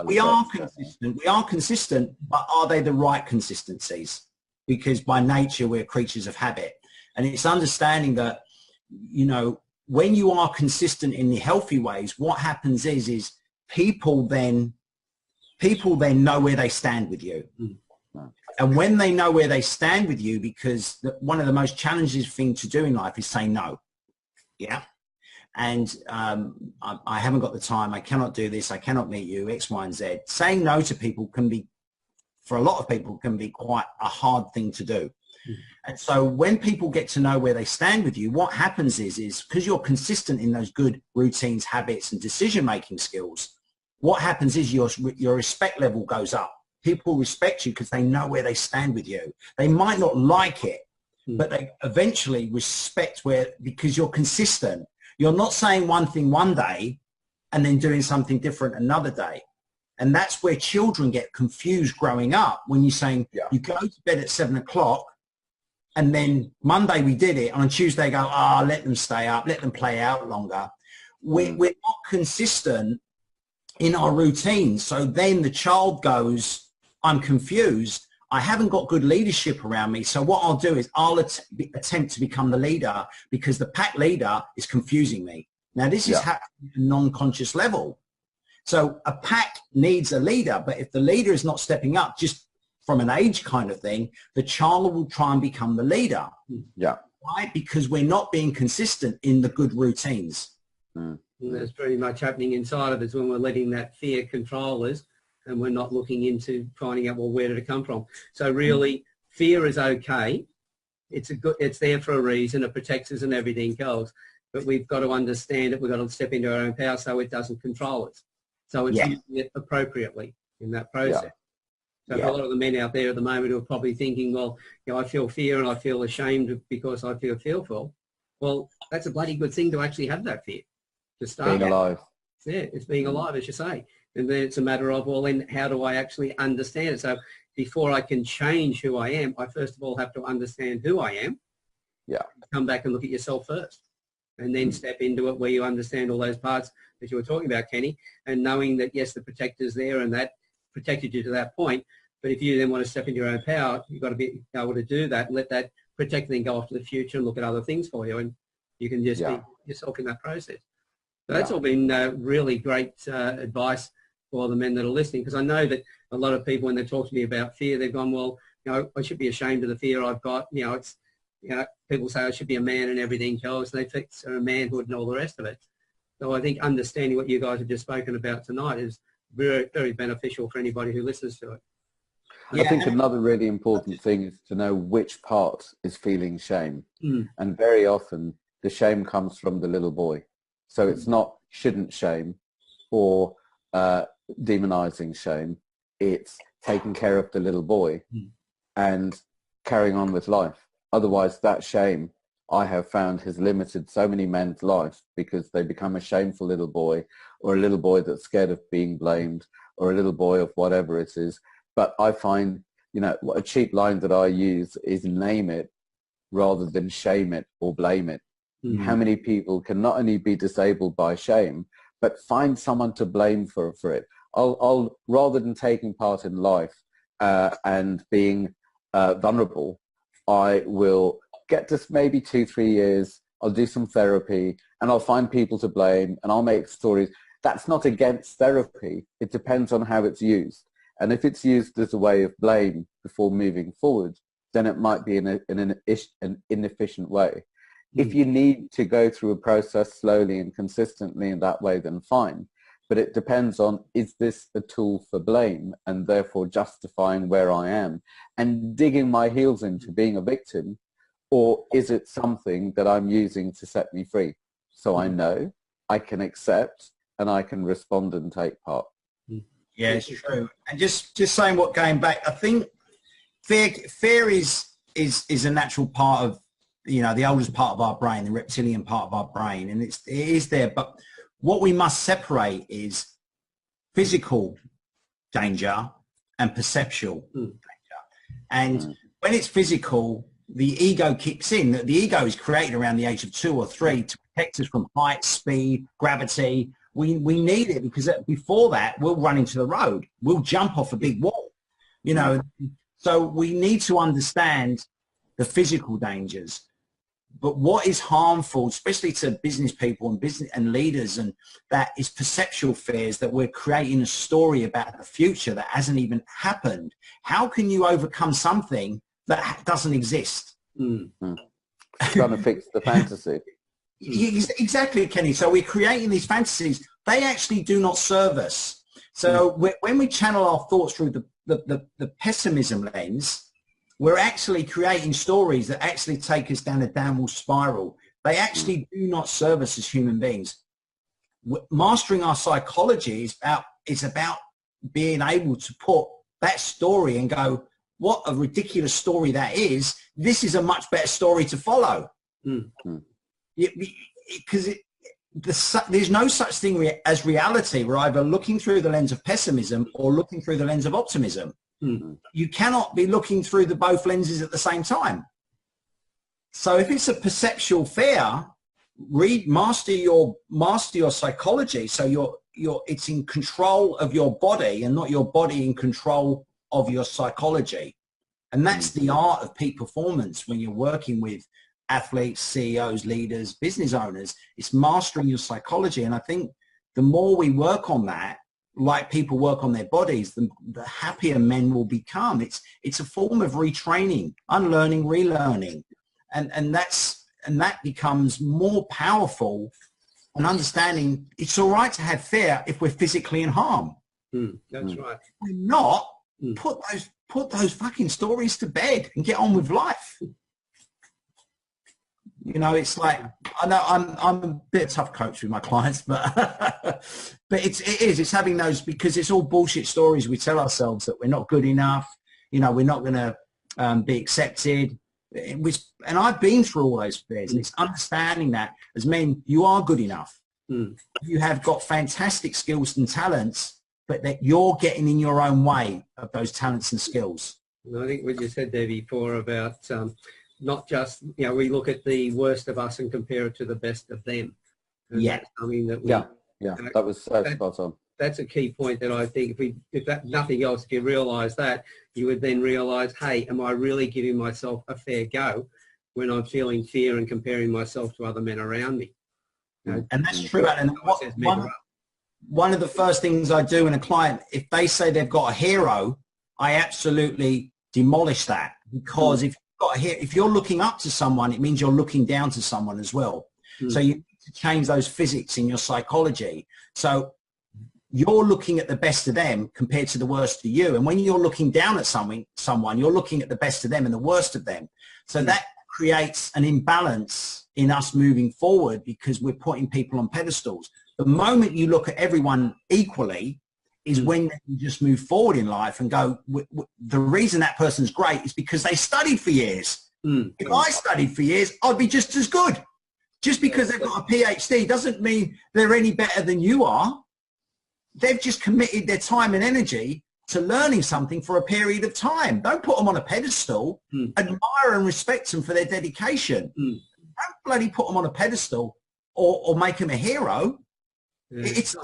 we are consistent. We are consistent, but are they the right consistencies? Because by nature, we're creatures of habit. And it's understanding that, you know, when you are consistent in the healthy ways, what happens is people then know where they stand with you. And when they know where they stand with you, because one of the most challenging things to do in life is say no. Yeah. And I haven't got the time. I cannot do this. I cannot meet you, X, Y, and Z. Saying no to people can be, for a lot of people, can be quite a hard thing to do. And so when people get to know where they stand with you, what happens is because you're consistent in those good routines, habits, and decision-making skills, what happens is your respect level goes up. People respect you because they know where they stand with you. They might not like it, but they eventually respect because you're consistent. You're not saying one thing one day and then doing something different another day. And that's where children get confused growing up when you're saying you go to bed at 7 o'clock and then Monday we did it. On Tuesday go, let them stay up, let them play out longer. We're not consistent in our routines. So then the child goes, I'm confused. I haven't got good leadership around me. So what I'll do is I'll attempt to become the leader because the pack leader is confusing me. Now this is happening at a non-conscious level. So a pack needs a leader, but if the leader is not stepping up just from an age kind of thing, the child will try and become the leader. Yeah. Why? Because we're not being consistent in the good routines. And that's pretty much happening inside of us when we're letting that fear control us and we're not looking into finding out, well, where did it come from? So really, fear is okay. It's there for a reason. It protects us and everything else. But we've got to understand it. We've got to step into our own power so it doesn't control us. So it's using it appropriately in that process. So for a lot of the men out there at the moment who are probably thinking, well, I feel fear and I feel ashamed because I feel fearful. Well, that's a bloody good thing to actually have that fear. To start being alive. Yeah, it's being alive, as you say. And then it's a matter of, well, then how do I actually understand it? So before I can change who I am, I first of all have to understand who I am. Yeah. Come back and look at yourself first. And then step into it where you understand all those parts that you were talking about, Kenny, and knowing that, yes, the protector's there and that protected you to that point. But if you then want to step into your own power, you've got to be able to do that and let that protector then go off to the future and look at other things for you. And you can just be yourself in that process. So that's all been really great advice for the men that are listening, because I know that a lot of people, when they talk to me about fear, they've gone, well, I should be ashamed of the fear I've got. People say I should be a man and everything else. They think a manhood and all the rest of it. So I think understanding what you guys have just spoken about tonight is very, very beneficial for anybody who listens to it. I think another really important thing is to know which part is feeling shame. And very often the shame comes from the little boy. So it's not shouldn't shame or demonizing shame. It's taking care of the little boy and carrying on with life. Otherwise, that shame, I have found, has limited so many men's life because they become a shameful little boy, or a little boy that's scared of being blamed, or a little boy of whatever it is. But I find, a cheap line that I use is name it rather than shame it or blame it. How many people can not only be disabled by shame, but find someone to blame for it? I'll rather than taking part in life and being vulnerable, I will get to maybe 2-3 years, I'll do some therapy, and I'll find people to blame, and I'll make stories. That's not against therapy. It depends on how it's used. And if it's used as a way of blame before moving forward, then it might be in an inefficient way. If you need to go through a process slowly and consistently in that way, then fine. But it depends on, is this a tool for blame and therefore justifying where I am and digging my heels into being a victim, or is it something that I'm using to set me free? So I know I can accept and I can respond and take part. Yeah, it's true. And just saying going back, I think fear is a natural part of, the oldest part of our brain, the reptilian part of our brain, and it is there. But what we must separate is physical danger and perceptual danger. And when it's physical, the ego kicks in. The ego is created around the age of 2 or 3 to protect us from height, speed, gravity. We need it because before that, we'll run into the road. We'll jump off a big wall, So we need to understand the physical dangers. But what is harmful, especially to business people and business and leaders, and that is perceptual fears, that we're creating a story about the future that hasn't even happened. How can you overcome something that doesn't exist? Trying to fix the fantasy. Exactly, Kenny. So we're creating these fantasies. They actually do not serve us. So when we channel our thoughts through the pessimism lens, we're actually creating stories that actually take us down a downward spiral. They actually do not serve us as human beings. Mastering our psychology is about being able to put that story and go, what a ridiculous story that is. This is a much better story to follow. Because there's no such thing as reality. We're either looking through the lens of pessimism or looking through the lens of optimism. You cannot be looking through the both lenses at the same time. So if it's a perceptual fear, master your psychology. So it's in control of your body and not your body in control of your psychology. And that's the art of peak performance when you're working with athletes, CEOs, leaders, business owners. It's mastering your psychology. And I think the more we work on that, like people work on their bodies, the happier men will become. It's a form of retraining, unlearning, relearning. And that becomes more powerful, and understanding it's all right to have fear if we're physically in harm. That's right. We're not. Put those fucking stories to bed and get on with life. You know, it's like, I know I'm a bit of a tough coach with my clients, but but it's having those, because it's all bullshit stories we tell ourselves that we're not good enough. You know, we're not going to be accepted. And I've been through all those fears, and it's understanding that as men, you are good enough. You have got fantastic skills and talents, but that you're getting in your own way of those talents and skills. And I think what you said there before about not just, you know, we look at the worst of us and compare it to the best of them. And yeah. I mean, that we, that was so spot on. That's a key point that I think if that nothing else, if you realise that, you would then realise, hey, am I really giving myself a fair go when I'm feeling fear and comparing myself to other men around me? You know, and that's true. And one of the first things I do in a client, if they say they've got a hero, I absolutely demolish that, because if you're looking up to someone, it means you're looking down to someone as well. So you need to change those physics in your psychology. So you're looking at the best of them compared to the worst of you. And when you're looking down at someone, you're looking at the best of them and the worst of them. So that creates an imbalance in us moving forward, because we're putting people on pedestals. The moment you look at everyone equally is when you just move forward in life and go, the reason that person's great is because they studied for years. If I studied for years, I'd be just as good. Just because they've got a PhD doesn't mean they're any better than you are. They've just committed their time and energy to learning something for a period of time. Don't put them on a pedestal. Admire and respect them for their dedication. Don't bloody put them on a pedestal or make them a hero. It's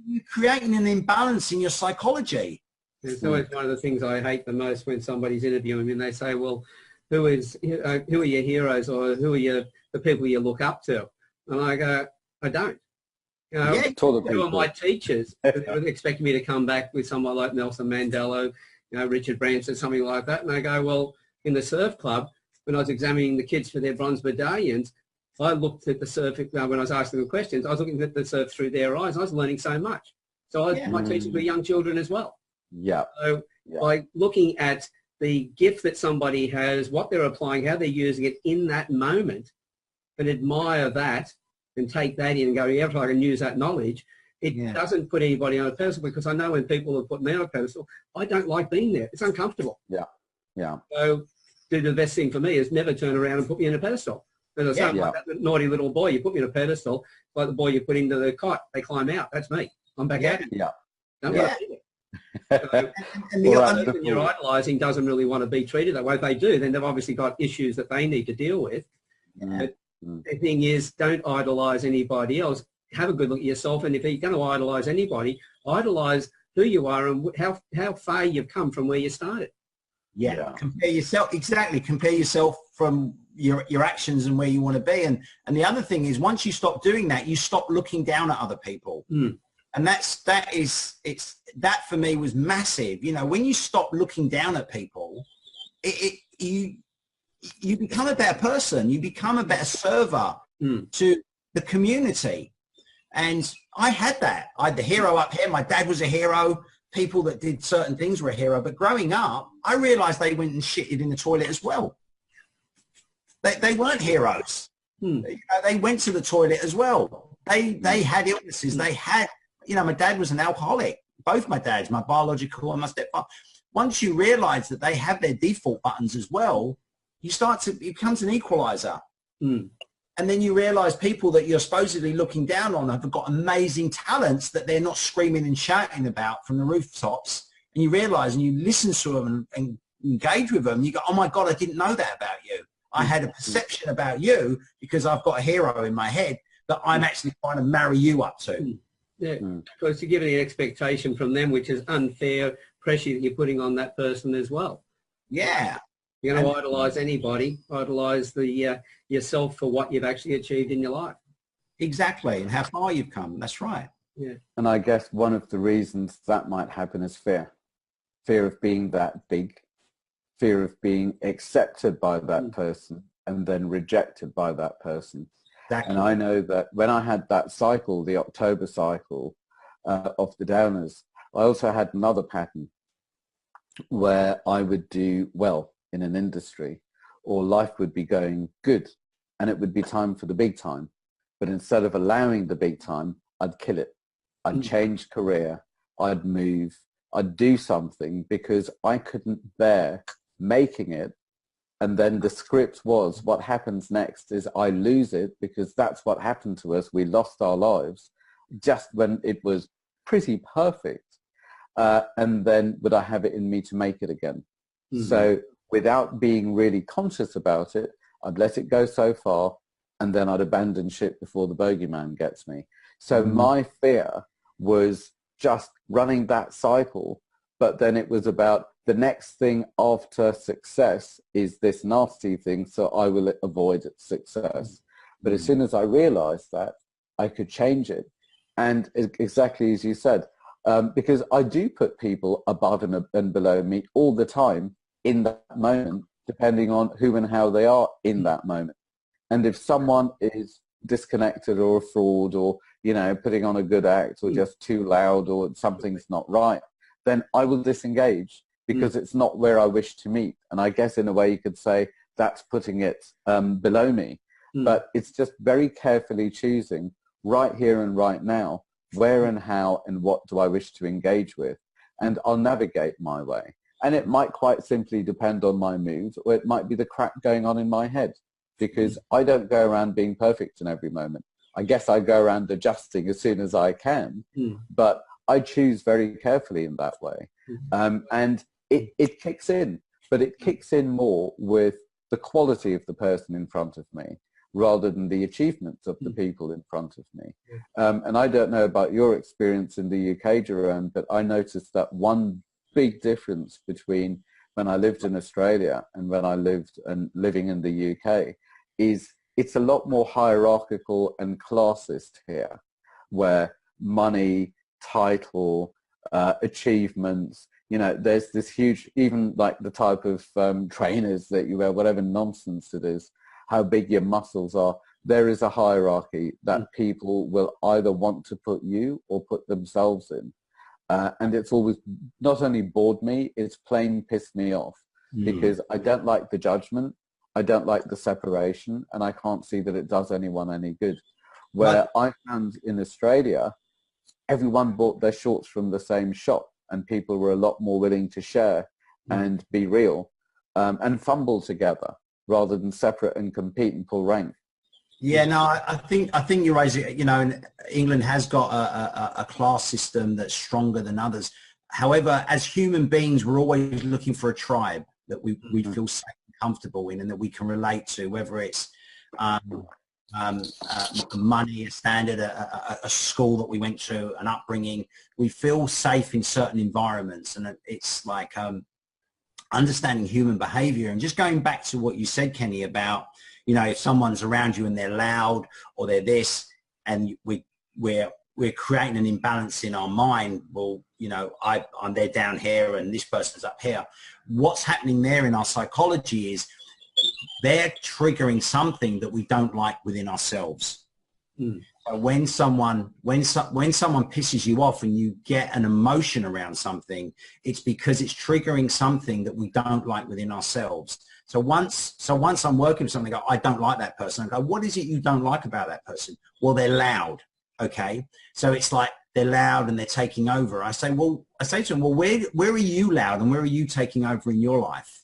you're creating an imbalance in your psychology. It's always one of the things I hate the most when somebody's interviewing me and they say, well, who are your heroes, or who are the people you look up to? And I go, I don't. You know, who are my teachers? They would expect me to come back with someone like Nelson Mandela, you know, Richard Branson, something like that. And I go, well, in the surf club, when I was examining the kids for their bronze medallions, I looked at the surf, when I was asking them questions, I was looking at the surf through their eyes. I was learning so much. So my teachers were young children as well. So by looking at the gift that somebody has, what they're applying, how they're using it in that moment, and admire that and take that in and go, yeah, if I can use that knowledge, it doesn't put anybody on a pedestal, because I know when people have put me on a pedestal, I don't like being there. It's uncomfortable. So the best thing for me is never turn around and put me in a pedestal. As I say, like that naughty little boy, you put me in a pedestal, like the boy you put into the kite, they climb out. That's me. I'm back out. Don't so, and the other person you're idolising doesn't really want to be treated that way. If they do, then they've obviously got issues that they need to deal with. But the thing is, don't idolise anybody else. Have a good look at yourself, and if you're going to idolise anybody, idolise who you are and how far you've come from where you started. Compare yourself, compare yourself from your actions and where you want to be. And the other thing is, once you stop doing that, you stop looking down at other people. And that for me was massive. You know, when you stop looking down at people, you become a better person. You become a better server to the community. And I had that. I had the hero up here. My dad was a hero. People that did certain things were a hero. But growing up, I realized they went and shitted in the toilet as well. They weren't heroes. You know, they went to the toilet as well. They had illnesses. They had, you know, my dad was an alcoholic. Both my dads, my biological and my stepfather. Once you realize that they have their default buttons as well, it becomes an equalizer. And then you realize people that you're supposedly looking down on have got amazing talents that they're not screaming and shouting about from the rooftops. And you realize, and you listen to them and engage with them, you go, oh my God, I didn't know that about you. I had a perception about you because I've got a hero in my head that I'm actually trying to marry you up to. Yeah, because you're giving an expectation from them, which is unfair pressure that you're putting on that person as well. Yeah. You're going to idolise anybody, idolise the yourself for what you've actually achieved in your life. Exactly, and how far you've come. That's right. Yeah. And I guess one of the reasons that might happen is fear. Fear of being that big, fear of being accepted by that person and then rejected by that person. Exactly. And I know that when I had that cycle, the October cycle of the downers, I also had another pattern where I would do well in an industry, or life would be going good and it would be time for the big time. But instead of allowing the big time, I'd kill it. I'd change career. I'd move. I'd do something because I couldn't bear making it. And then the script was, what happens next is I lose it, because that's what happened to us. We lost our lives just when it was pretty perfect. And then would I have it in me to make it again? So without being really conscious about it, I'd let it go so far, and then I'd abandon ship before the bogeyman gets me. So my fear was just running that cycle, but then it was about the next thing after success is this nasty thing, so I will avoid success. But as soon as I realized that, I could change it. And exactly as you said, because I do put people above and below me all the time in that moment, depending on who and how they are in that moment. And if someone is disconnected or a fraud, or, you know, putting on a good act, or just too loud, or something's not right, then I will disengage, because it's not where I wish to meet. And I guess in a way you could say that's putting it below me. But it's just very carefully choosing right here and right now, where and how and what do I wish to engage with. And I'll navigate my way. And it might quite simply depend on my mood, or it might be the crap going on in my head, because I don't go around being perfect in every moment. I guess I go around adjusting as soon as I can, but I choose very carefully in that way. And it kicks in, but it kicks in more with the quality of the person in front of me, rather than the achievements of the people in front of me. And I don't know about your experience in the UK, Jerome, but I noticed that one big difference between when I lived in Australia and when I living in the UK is it's a lot more hierarchical and classist here, where money, title, achievements, you know, there's this huge, even like the type of trainers that you wear, whatever nonsense it is, how big your muscles are, there is a hierarchy that people will either want to put you or put themselves in. And it's always not only bored me, it's plain pissed me off, because I don't like the judgment, I don't like the separation, and I can't see that it does anyone any good. Where I found in Australia, everyone bought their shorts from the same shop, and people were a lot more willing to share and be real and fumble together, rather than separate and compete and pull rank. Yeah, no, I think you're right. You know, England has got a class system that's stronger than others. However, as human beings, we're always looking for a tribe that we feel safe and comfortable in, and that we can relate to, whether it's money, a standard, a school that we went to, an upbringing. We feel safe in certain environments, and it's like understanding human behavior. And just going back to what you said, Kenny, about, you know, if someone's around you and they're loud or they're this, and we're creating an imbalance in our mind. Well, you know, I'm there down here and this person's up here. What's happening there in our psychology is they're triggering something that we don't like within ourselves. So when someone pisses you off and you get an emotion around something, it's because it's triggering something that we don't like within ourselves. So once I'm working with something, I don't like that person. I go, what is it you don't like about that person? Well, they're loud. Okay. So it's like they're loud and they're taking over. I say to them, well, where are you loud and where are you taking over in your life?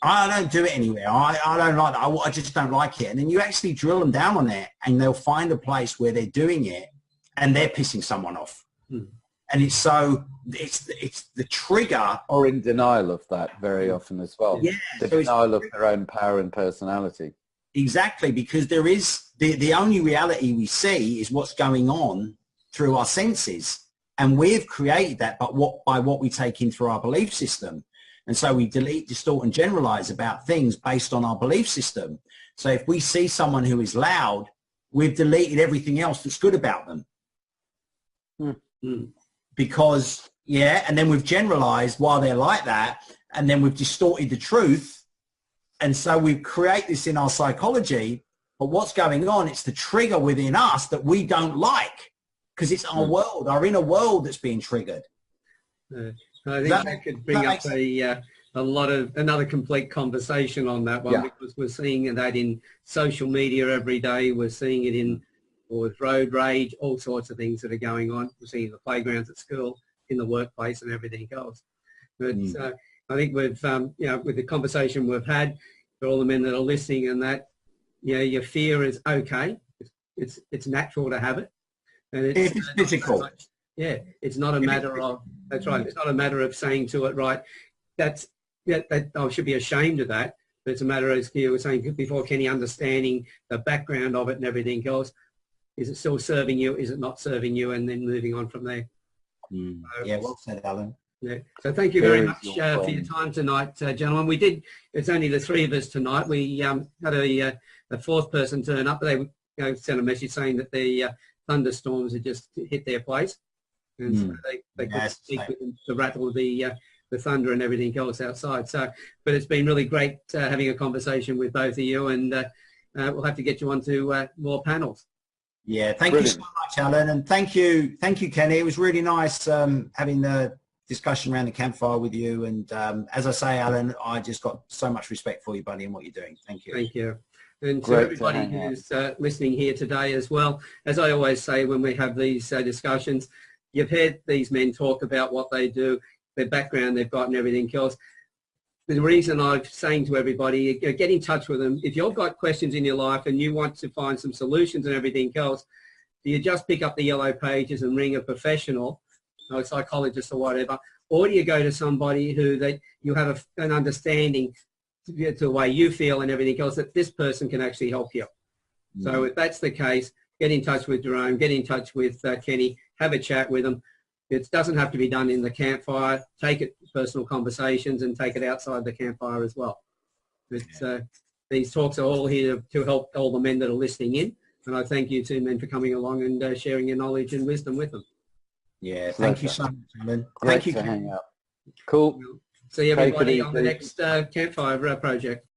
I don't do it anywhere. I don't like that. I just don't like it. And then you actually drill them down on it, and they'll find a place where they're doing it and they're pissing someone off. And it's the trigger. Or in denial of that very often as well. Yeah. The denial of their own power and personality. Exactly, because there is the only reality we see is what's going on through our senses. And we've created that by what we take in through our belief system. And so we delete, distort, and generalize about things based on our belief system. So if we see someone who is loud, we've deleted everything else that's good about them. Because, and then we've generalized why they're like that, and then we've distorted the truth. And so we create this in our psychology, but what's going on, it's the trigger within us that we don't like, because it's our world, our inner world that's being triggered. I think that could bring up another complete conversation on that one, because we're seeing that in social media every day. We're seeing it with road rage, all sorts of things that are going on. We're seeing it in the playgrounds at school, in the workplace, and everything else. But I think with the conversation we've had, for all the men that are listening, and that, your fear is okay. It's natural to have it, and it's physical. It's not a matter of, that's right. It's not a matter of saying to it, right, that I should be ashamed of that. But it's a matter, as you were saying before, Kenny, understanding the background of it and everything else. Is it still serving you? Is it not serving you? And then moving on from there. Well said, Alan. So thank you very much for your time tonight, gentlemen. It's only the three of us tonight. We had a fourth person turn up. They sent a message saying that the thunderstorms had just hit their place. And so they couldn't speak with the rattle of the thunder and everything else outside. So, but it's been really great having a conversation with both of you, and we'll have to get you onto more panels. Thank you so much, Alan, and thank you, Kenny. It was really nice having the discussion around the campfire with you. And as I say, Alan, I just got so much respect for you, buddy, and what you're doing. Thank you. Thank you. And to everybody who's listening here today as well, as I always say when we have these discussions, you've heard these men talk about what they do, their background they've got and everything else. The reason I'm saying to everybody, get in touch with them. If you've got questions in your life and you want to find some solutions and everything else, do you just pick up the yellow pages and ring a professional, a psychologist or whatever, or do you go to somebody that you have an understanding to the way you feel and everything else, that this person can actually help you? So if that's the case, get in touch with Jerome, get in touch with Kenny, have a chat with them. It doesn't have to be done in the campfire. Take it personal conversations and take it outside the campfire as well. But, these talks are all here to help all the men that are listening in. And I thank you two men for coming along and sharing your knowledge and wisdom with them. Thank you so much, Alan. Thank you. Hang out. Cool. See everybody on the next campfire project.